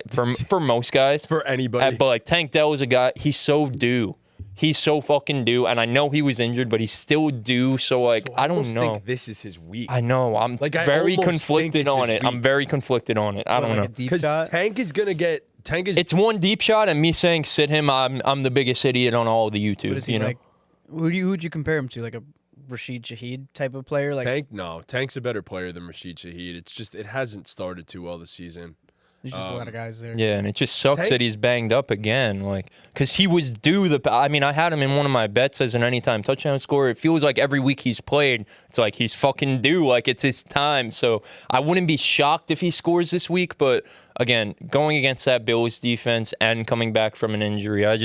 for most guys, For anybody. But like Tank Dell is a guy. He's so due. He's so fucking due. And I know he was injured, but he's still due. So like I don't almost know. think this is his week. I know. I'm Like, I very almost conflicted think it's on his it. I'm week. very conflicted on it. I don't Like know. a deep Because shot. Tank is going to get, It's one deep shot, and me saying sit him. I'm the biggest idiot on all of the YouTube. What is he you know. like? Who'd you compare him to? Like a Rashid Shaheed type of player? Like Tank, no. Tank's a better player than Rashid Shaheed. It's just, it hasn't started too well this season. There's just a lot of guys there. Yeah, and it just sucks Tank- that he's banged up again. Like, because he was due the. I mean, I had him in one of my bets as an anytime touchdown scorer. It feels like every week he's played, it's like he's fucking due. Like, it's his time. So I wouldn't be shocked if he scores this week. But again, going against that Bills defense and coming back from an injury, I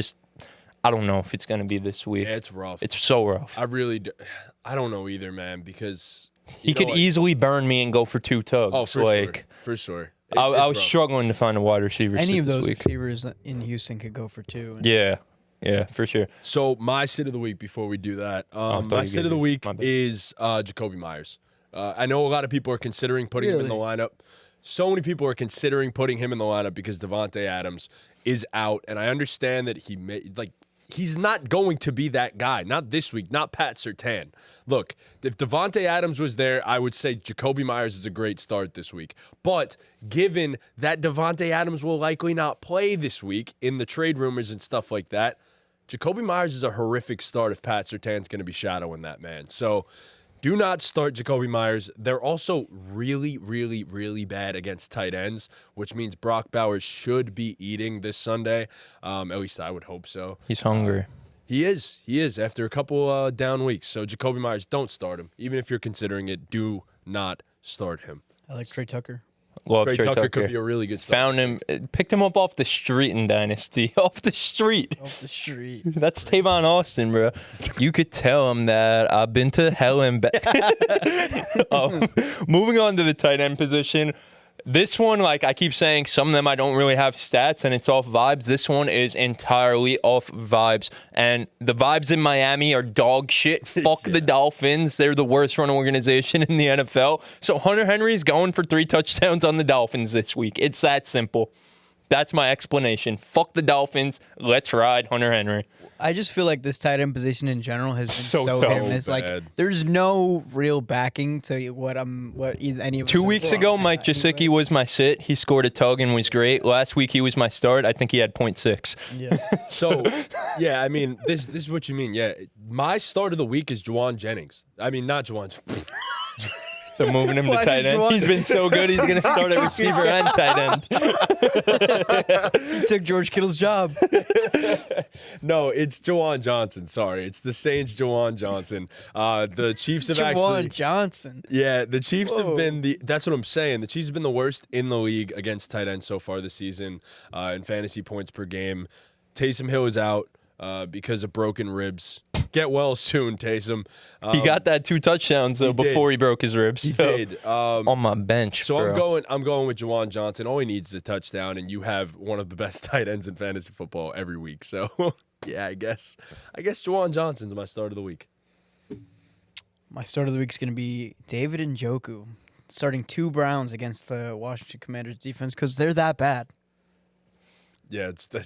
don't know if it's going to be this week. Yeah, it's rough. It's so rough. I don't know either, man, because He could easily burn me and go for 2 tugs. Oh, for like, sure. For sure. I It's was rough. struggling to find a wide receiver Any of this those week. receivers in Houston could go for 2. Yeah, for sure. So my sit of the week before we do that, thought my you sit gave of the me- week my bad. is Jacoby Myers. I know a lot of people are considering putting him in the lineup. So many people are considering putting him in the lineup because Devontae Adams is out, and I understand that he's not going to be that guy. Not this week. Not Pat Surtain. Look, if Devontae Adams was there, I would say Jacoby Myers is a great start this week. But given that Devontae Adams will likely not play this week in the trade rumors and stuff like that, Jacoby Myers is a horrific start if Pat Surtain's going to be shadowing that man. So do not start Jacoby Myers. They're also really, really, really bad against tight ends, which means Brock Bowers should be eating this Sunday. At least I would hope so. He's hungry. He is after a couple down weeks. So Jacoby Myers, don't start him. Even if you're considering it, do not start him. I like Trey Tucker. Love Trey Tucker could be a really good start. Found him, picked him up off the street in Dynasty. Off the street. Off the street. That's Tavon Austin, bro. You could tell him that I've been to hell and back. Moving on to the tight end position. This one, like I keep saying, some of them I don't really have stats and it's off vibes. This one is entirely off vibes. And the vibes in Miami are dog shit. Fuck the Dolphins. They're the worst run organization in the NFL. So Hunter Henry's going for 3 touchdowns on the Dolphins this week. It's that simple. That's my explanation. Fuck the Dolphins. Let's ride Hunter Henry. I just feel like this tight end position in general has been So so tough. hit or miss. Like, Bad. there's no real backing to any of us 2 are weeks saying. ago, Mike Gesicki was my sit. He scored a tug and was great. Last week, he was my start. I think he had 0.6. Yeah. So, yeah, I mean, this is what you mean. Yeah, my start of the week is Juwan Jennings. I mean, not Juwan. They're moving him to Why tight did end. you want- He's been so good, he's going to start at receiver and tight end. He took George Kittle's job. No, it's Juwan Johnson. Sorry, it's the Saints' Juwan Johnson. The Chiefs have Jawan actually. Johnson. Yeah, the Chiefs have Whoa. been that's what I'm saying. The Chiefs have been the worst in the league against tight ends so far this season in fantasy points per game. Taysom Hill is out because of broken ribs. Get well soon, Taysom. He got that 2 touchdowns though he did. before he broke his ribs. He So, did. on my bench, So bro. I'm going with Juwan Johnson. All he needs is a touchdown, and you have one of the best tight ends in fantasy football every week. So yeah, I guess Juwan Johnson's my start of the week. My start of the week is going to be David Njoku starting 2 Browns against the Washington Commanders defense because they're that bad. Yeah, it's that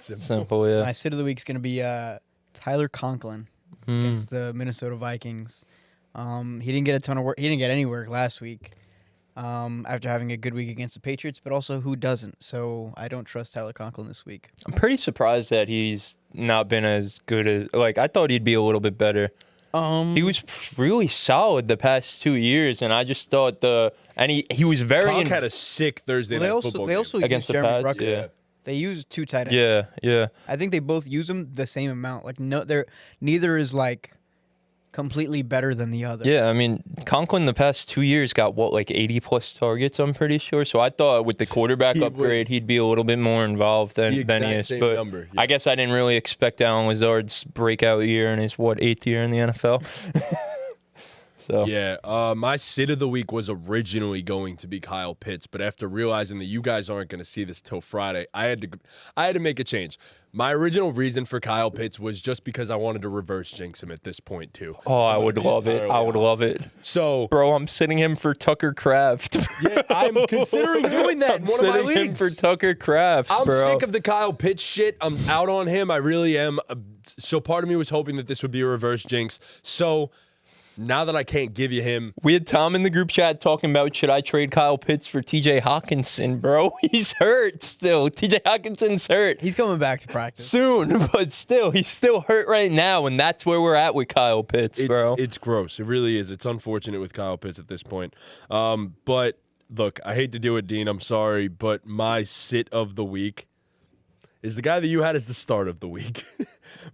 simple. Simple, yeah. My sit of the week is going to be Tyler Conklin against the Minnesota Vikings. He didn't get a ton of work. He didn't get any work last week after having a good week against the Patriots, but also who doesn't? So I don't trust Tyler Conklin this week. I'm pretty surprised that he's not been as good as, like, I thought he'd be a little bit better. He was really solid the past 2 years, and I just thought he was very Conk had a sick Thursday night football they game. also against use the Jeremy Pats. Rucker. Yeah. They use 2 tight ends. Yeah. I think they both use them the same amount. Like neither is like completely better than the other. Yeah, I mean, Conklin the past 2 years got, like 80-plus targets, I'm pretty sure. So I thought with the quarterback He upgrade, was he'd be a little bit more involved than the he exact is. same But number, yeah. I guess I didn't really expect Allen Lazard's breakout year in his, 8th year in the NFL. So Yeah, my sit of the week was originally going to be Kyle Pitts, but after realizing that you guys aren't going to see this till Friday, I had to make a change. My original reason for Kyle Pitts was just because I wanted to reverse jinx him at this point too. Oh, I would love it. I would love it. So, Bro, I'm sitting him for Tucker Kraft. yeah, I'm considering doing that in I'm one of my sitting him leagues. for Tucker Kraft, I'm bro. sick of the Kyle Pitts shit. I'm out on him. I really am. So part of me was hoping that this would be a reverse jinx. So now that I can't give you him, We had Tom in the group chat talking about should I trade Kyle Pitts for TJ Hawkinson, bro. He's hurt still. TJ Hawkinson's hurt. He's coming back to practice. Soon, but still, he's still hurt right now, and that's where we're at with Kyle Pitts, bro. it's gross. It really is. It's unfortunate with Kyle Pitts at this point. But Look, I hate to do it, Dean. I'm sorry, but my sit of the week is the guy that you had as the start of the week.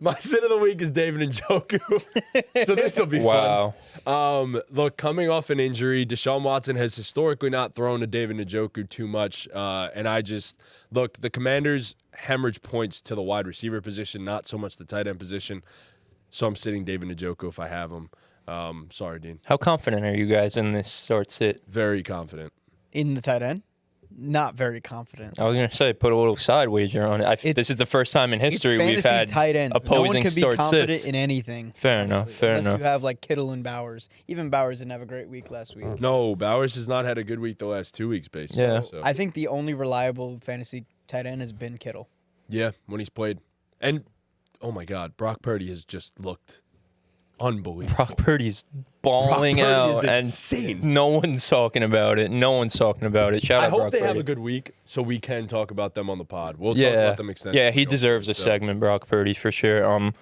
My sit of the week is David Njoku. So this will be fun. Look, coming off an injury, Deshaun Watson has historically not thrown to David Njoku too much. And look, the Commanders hemorrhage points to the wide receiver position, not so much the tight end position. So I'm sitting David Njoku if I have him. Sorry, Dean. How confident are you guys in this start sit? Very confident. In the tight end? Not very confident. I was going to say, put a little side wager on it. This is the first time in history we've had tight ends. opposing no one can be start confident sits. in anything. Fair enough. Fair Unless enough. you have like Kittle and Bowers. Even Bowers didn't have a great week last week. No, Bowers has not had a good week the last 2 weeks, basically. Yeah. So. I think the only reliable fantasy tight end has been Kittle. Yeah, when he's played. And, oh my God, Brock Purdy has just looked unbelievable. Brock Purdy's balling Brock Purdy out, is and insane. no one's talking about it. No one's talking about it. Shout I out hope Brock they Purdy. have a good week so we can talk about them on the pod. We'll talk about them extensively. Yeah, he deserves a segment, Brock Purdy, for sure. I'm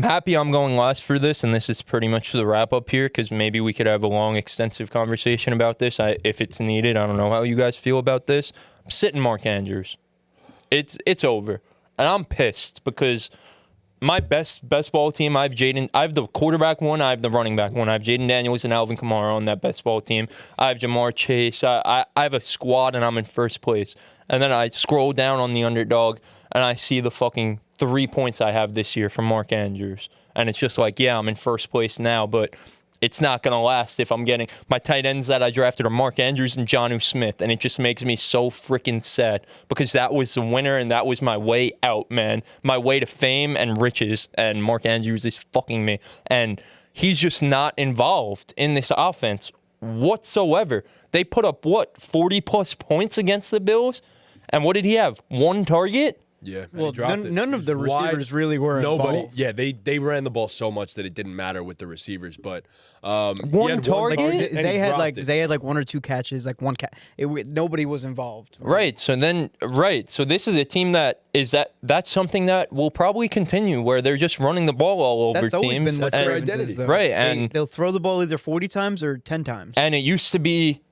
happy I'm going last for this, and this is pretty much the wrap-up here, because maybe we could have a long, extensive conversation about this if it's needed. I don't know how you guys feel about this. I'm sitting Mark Andrews. It's over. And I'm pissed because my best ball team, I have the quarterback one, I have the running back one. I have Jaden Daniels and Alvin Kamara on that best ball team. I have Jamar Chase. I have a squad, and I'm in first place. And then I scroll down on the underdog, and I see the fucking 3 points I have this year from Mark Andrews. And it's just like, yeah, I'm in first place now, but it's not going to last if I'm getting... My tight ends that I drafted are Mark Andrews and Jonnu Smith, and it just makes me so freaking sad because that was the winner, and that was my way out, man. My way to fame and riches, and Mark Andrews is fucking me. And he's just not involved in this offense whatsoever. They put up, 40-plus points against the Bills? And what did he have? One target? Yeah. Well, none of the receivers really were involved. Yeah, they ran the ball so much that it didn't matter with the receivers. But one target. Like, they had like one or two catches, like one nobody was involved. Right. So this is a team that's something that will probably continue, where they're just running the ball all over That's teams. always been what their Ravens identity. is, though. Right, and they'll throw the ball either 40 times or 10 times. And it used to be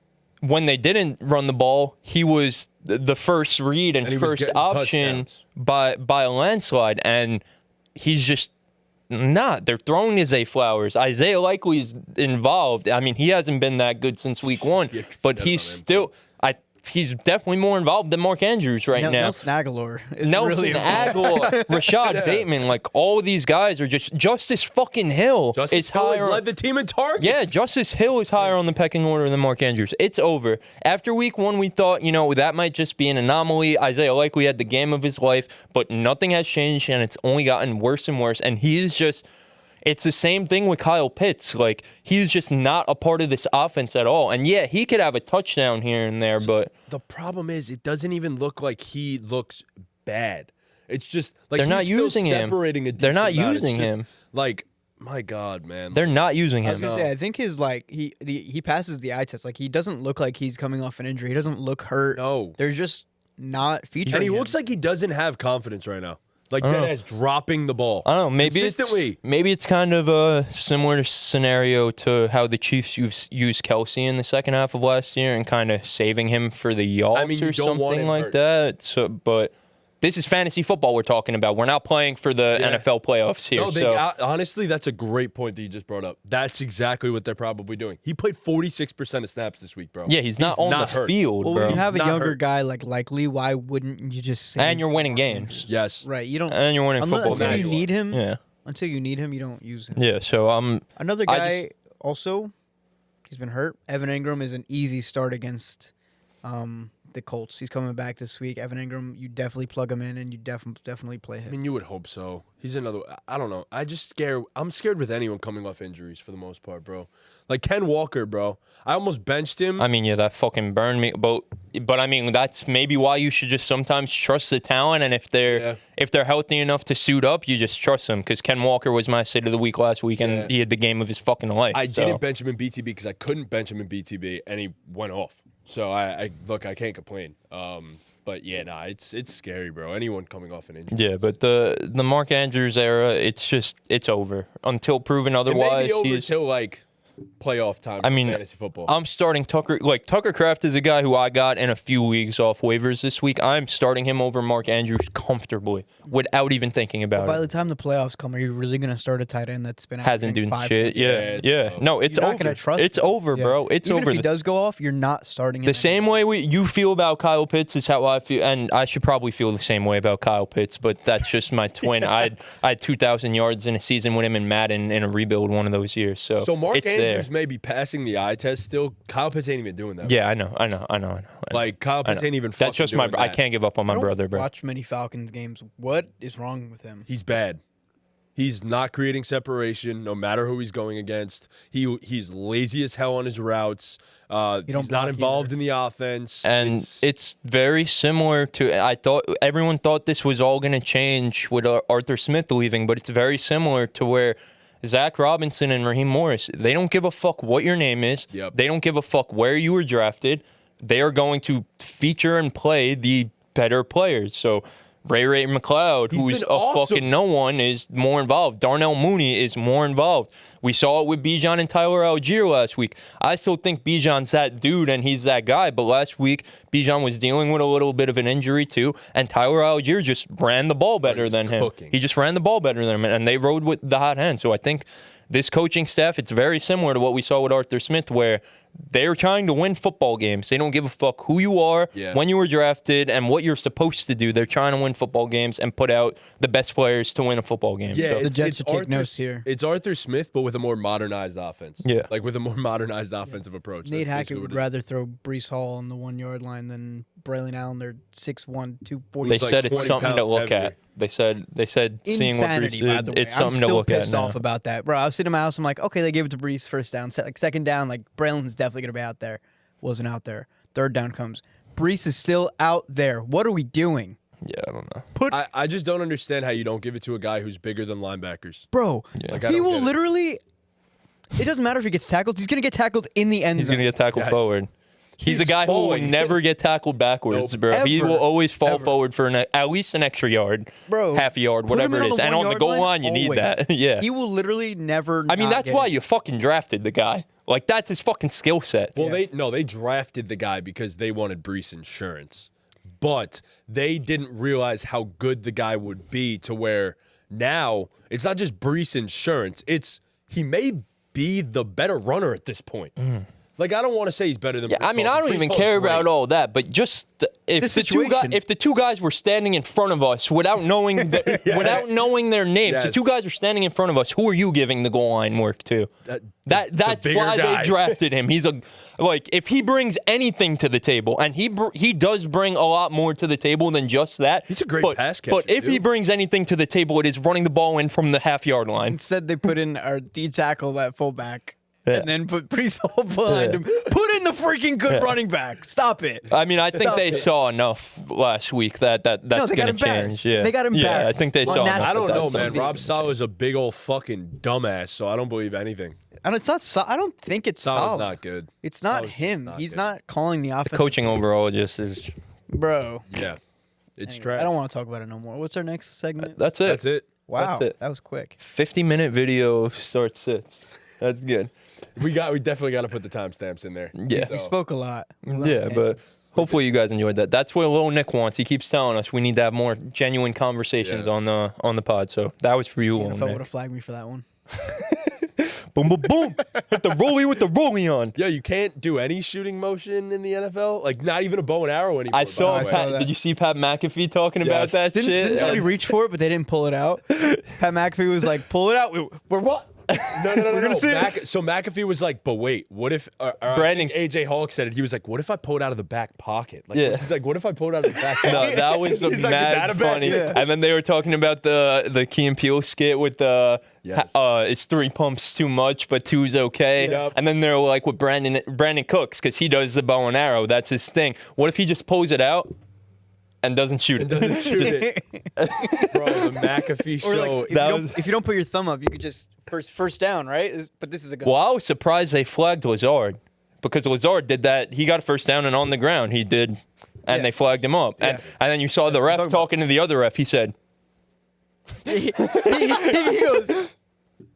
when they didn't run the ball, he was the first read and he was first getting option touchdowns. by a landslide, and he's just not. They're throwing his Flowers. Isaiah Likely is involved. I mean, he hasn't been that good since week one, but he's still. He's definitely more involved than Mark Andrews right now. Nelson Aguilar. Nelson Aguilar, Rashad Bateman, like all of these guys are just Justice fucking Hill. Justice Hill has led the team in targets. Yeah, Justice Hill is higher on the pecking order than Mark Andrews. It's over. After week one, we thought, that might just be an anomaly. Isaiah Likely had the game of his life, but nothing has changed, and it's only gotten worse and worse. And he is just... It's the same thing with Kyle Pitts. Like, he's just not a part of this offense at all. And yeah, he could have a touchdown here and there, but the problem is it doesn't even look like he looks bad. It's just like they're not he's still using him. separating a They're not decent amount. using It's just, him. Like, my God, man. They're not using I was him. gonna say, I think his he passes the eye test. Like, he doesn't look like he's coming off an injury. He doesn't look hurt. No. They're just not featuring And he him. looks like he doesn't have confidence right now. Like, deadass dropping the ball. I don't know. Consistently. Maybe it's kind of a similar scenario to how the Chiefs used Kelsey in the second half of last year and kind of saving him for the offs you or don't want something him like hurt. that. So, but this is fantasy football we're talking about. We're not playing for the NFL playoffs here. No, honestly, that's a great point that you just brought up. That's exactly what they're probably doing. He played 46% of snaps this week, bro. Yeah, he's not on the hurt. field, Well, bro. when you have a Not younger hurt. guy like Likely, why wouldn't you just say? And you're winning games. Yes. Right, you don't. And you're winning football until games. you need him. Yeah. Until you need him, you don't use him. Yeah, so Another guy also, he's been hurt. Evan Ingram is an easy start against the Colts. He's coming back this week. Evan Ingram, you definitely plug him in and you definitely play I him. mean, you would hope so. He's another. I don't know. I'm scared with anyone coming off injuries for the most part, bro. Like Ken Walker, bro. I almost benched him. I mean, yeah, that fucking burned me. But I mean, that's maybe why you should just sometimes trust the talent. And if they're healthy enough to suit up, you just trust them. Because Ken Walker was my sit of the week last week, and he had the game of his fucking life. I didn't bench him in BTB because I couldn't bench him in BTB, and he went off. So I can't complain. But yeah, it's scary, bro. Anyone coming off an injury. Yeah, but the Mark Andrews era, it's over until proven It otherwise. may be over till like playoff time. I mean, fantasy football. I'm starting Tucker. Like, Tucker Kraft is a guy who I got in a few leagues off waivers this week. I'm starting him over Mark Andrews comfortably without even thinking about By it. the time the playoffs come, are you really going to start a tight end that's been Hasn't averaging doing 5 shit. points? Yeah. Yeah, No, it's You're not over. gonna trust It's him. over, Yeah. bro. It's Even over. if he does go off, you're not starting him. The same way you feel about Kyle Pitts is how I feel, and I should probably feel the same way about Kyle Pitts, but that's just my twin. I had 2,000 yards in a season with him in Madden in a rebuild one of those years. So Mark it's Andrews there. may be passing the eye test still. Kyle Pitts ain't even doing that. Yeah, I know. Like Kyle Pitts ain't even. That's just doing I that. can't give up on my I don't brother, bro. watch many Falcons games. What is wrong with him? He's bad. He's not creating separation, no matter who he's going against. He's lazy as hell on his routes. don't He's not block involved either. in the offense. And it's very similar to. I thought everyone thought this was all going to change with Arthur Smith leaving, but it's very similar to where Zach Robinson and Raheem Morris. They don't give a fuck what your name is. Yep. They don't give a fuck where you were drafted. They are going to feature and play the better players. So Ray McLeod, He's who's been a awesome. fucking no one, is more involved. Darnell Mooney is more involved. We saw it with Bijan and Tyler Algier last week. I still think Bijan's that dude and he's that guy, but last week Bijan was dealing with a little bit of an injury too, and Tyler Algier just ran the ball better than him. cooking. He just ran the ball better than him, and they rode with the hot hand. So I think this coaching staff, it's very similar to what we saw with Arthur Smith, where they're trying to win football games. They don't give a fuck who you are, when you were drafted, and what you're supposed to do. They're trying to win football games and put out the best players to win a football game. Yeah, So- The Jets should take notes here. It's Arthur Smith, but with a more modernized offense. Yeah. Like with a more modernized offensive approach. Nate That's Hackett basically would what it is. rather throw Brees Hall on the 1 yard line than Braylon Allen. They're 6'1", 240. They He's like said it's 20 something to pounds look heavier. at. They said seeing what Insanity, Brees by did, the way. it's something I'm to still look at pissed now. off about that, bro. I was sitting in my house. I'm like, okay, they gave it to Brees first down, like second down. Like Braylon's definitely gonna be out there. Wasn't out there. Third down comes. Brees is still out there. What are we doing, Yeah, I don't know. I just don't understand how you don't give it to a guy who's bigger than linebackers. bro? Yeah. Like, I He don't will get it. literally. It doesn't matter if he gets tackled. He's gonna get tackled in the end He's zone. going to get tackled Yes. forward. He's a He's guy who will falling. never get tackled backwards, Nope. bro. He Ever. will always fall Ever. forward for at least an extra yard, Bro, half a yard, Put him whatever in it is. the And on the 1 yard goal line, you need always. that. Yeah. He will literally never. I mean, not that's get why it. you fucking drafted the guy. Like, that's his fucking skill set. Well, they drafted the guy because they wanted Brees insurance. But they didn't realize how good the guy would be to where now it's not just Brees insurance. It's he may be the better runner at this point. Like, I don't want to say he's better than Yeah, Brees I mean, Hall, I don't Brees even Hall's care great. about all that, but just if The situation. if the two guys were standing in front of us without knowing without knowing their names, the Yes. two guys were standing in front of us. Who are you giving the goal line work to? That's bigger why guy. they drafted him. He's if he brings anything to the table, and he does bring a lot more to the table than just that. He's a great but, pass But catcher, if he too. brings anything to the table, it is running the ball in from the half-yard line. Instead, they put in our D tackle at fullback, Yeah. and then put Brees Hall behind him. Put in the freaking good running back. Stop it. I mean, I think Stop they it. saw enough last week that's they going got to change. embarrassed. Yeah, They got Yeah, I embarrassed think they on saw enough. national I don't that know, that's man. something. Rob Saleh's a big old fucking dumbass, so I don't believe anything. And it's not. I don't think it's Saleh's solid. not good. It's not Saleh's just him. not He's good. not calling the offense. Coaching overall just is. Bro. Yeah. It's Anyway, trash. I don't want to talk about it no more. What's our next segment? That's it. That's it. Wow, that's it. that was quick. 50-minute video of start sits. That's good. We definitely got to put the timestamps in there. Yeah. We spoke a lot. Yeah, but hopefully you guys enjoyed that. That's what little Nick wants. He keeps telling us we need to have more genuine conversations Yeah. on the pod. So that was for you, the little NFL would Nick. have flagged me for that one. Boom, boom, boom. Hit the rollie with the rollie on. Yeah, you can't do any shooting motion in the NFL. Like not even a bow and arrow anymore. I by saw the way. Pat- that. Did you see Pat McAfee talking about Yes. that Didn't shit? somebody reach for it, but they didn't pull it out? Pat McAfee was like, "Pull it out." We're what? No. We're gonna see it. So McAfee was like, "But wait, what if?" Brandon- I think AJ Hawk said it. He was like, "What if I pull it out of the back pocket?" Like, Yeah. He's like, "What if I pull it out of the back?" pocket? No, that was He's like, "Is that mad a bet?" funny. Yeah. And then they were talking about the Key and Peele skit with the Yes. it's 3 pumps too much, but 2's okay. Yep. And then they're like with Brandon Cooks because he does the bow and arrow. That's his thing. What if he just pulls it out and doesn't shoot it? Doesn't shoot it, bro. The McAfee Or show. like, that was- if you don't put your thumb up, you could just first down, right? But this is a good. Well, I was surprised they flagged Lazard because Lazard did that. He got a first down and on the ground he did, and Yeah. they flagged him up. And Yeah. and then you saw the what I'm ref talking talking to the other ref. He said, he goes,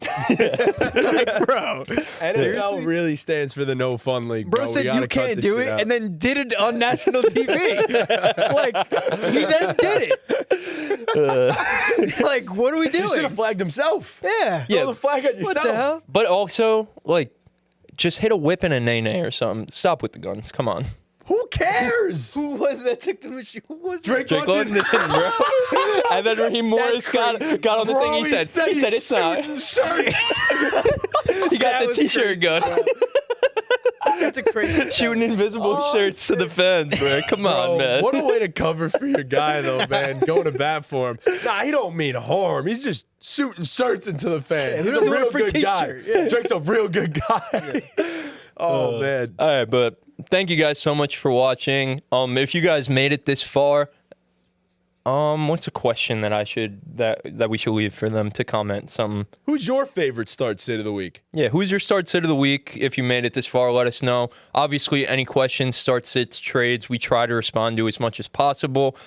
Like, bro. NFL really stands for the no fun league, bro. Bro We said gotta you cut can't this do shit it, out. and then did it on national TV. Like, he then did it. Like, what are we doing? He should have flagged himself. Yeah. Throw the flag at What yourself. the hell? But also, like, just hit a whip and a nay-nay or something. Stop with the guns. Come on. Who cares? Who was that? Took the machine. Who was Drake Drake London. London, bro. And then Raheem Morris got on the thing. He said it's not. He got That the was T-shirt crazy, gun. bro. That's a crazy. Shooting invisible Oh, shirts to the fans, bro. Come on, Bro, man. what a way to cover for your guy, though, man. Going to bat for him. Nah, he don't mean harm. He's just shooting shirts into the fans. Yeah, He's who a doesn't want real a free good guy. t-shirt? Yeah. Drake's a real good guy. Oh, man. All right, but thank you guys so much for watching. If you guys made it this far, what's a question that we should leave for them to comment? Something. Who's your favorite start sit of the week? Yeah, who's your start sit of the week? If you made it this far, let us know. Obviously, any questions, start sits, trades, we try to respond to as much as possible.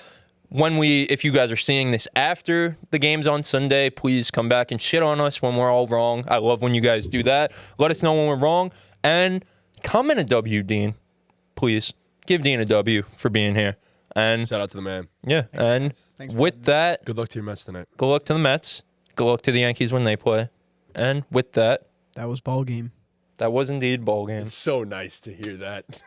If you guys are seeing this after the games on Sunday, please come back and shit on us when we're all wrong. I love when you guys do that. Let us know when we're wrong. And comment a W, Dean. Please give Dean a W for being here. And Shout out to the man. yeah, and guys. Thanks for with that, Good luck to your Mets tonight. good luck to the Mets. Good luck to the Yankees when they play. And with that, That was ball game. that was indeed ball game. It's so nice to hear that.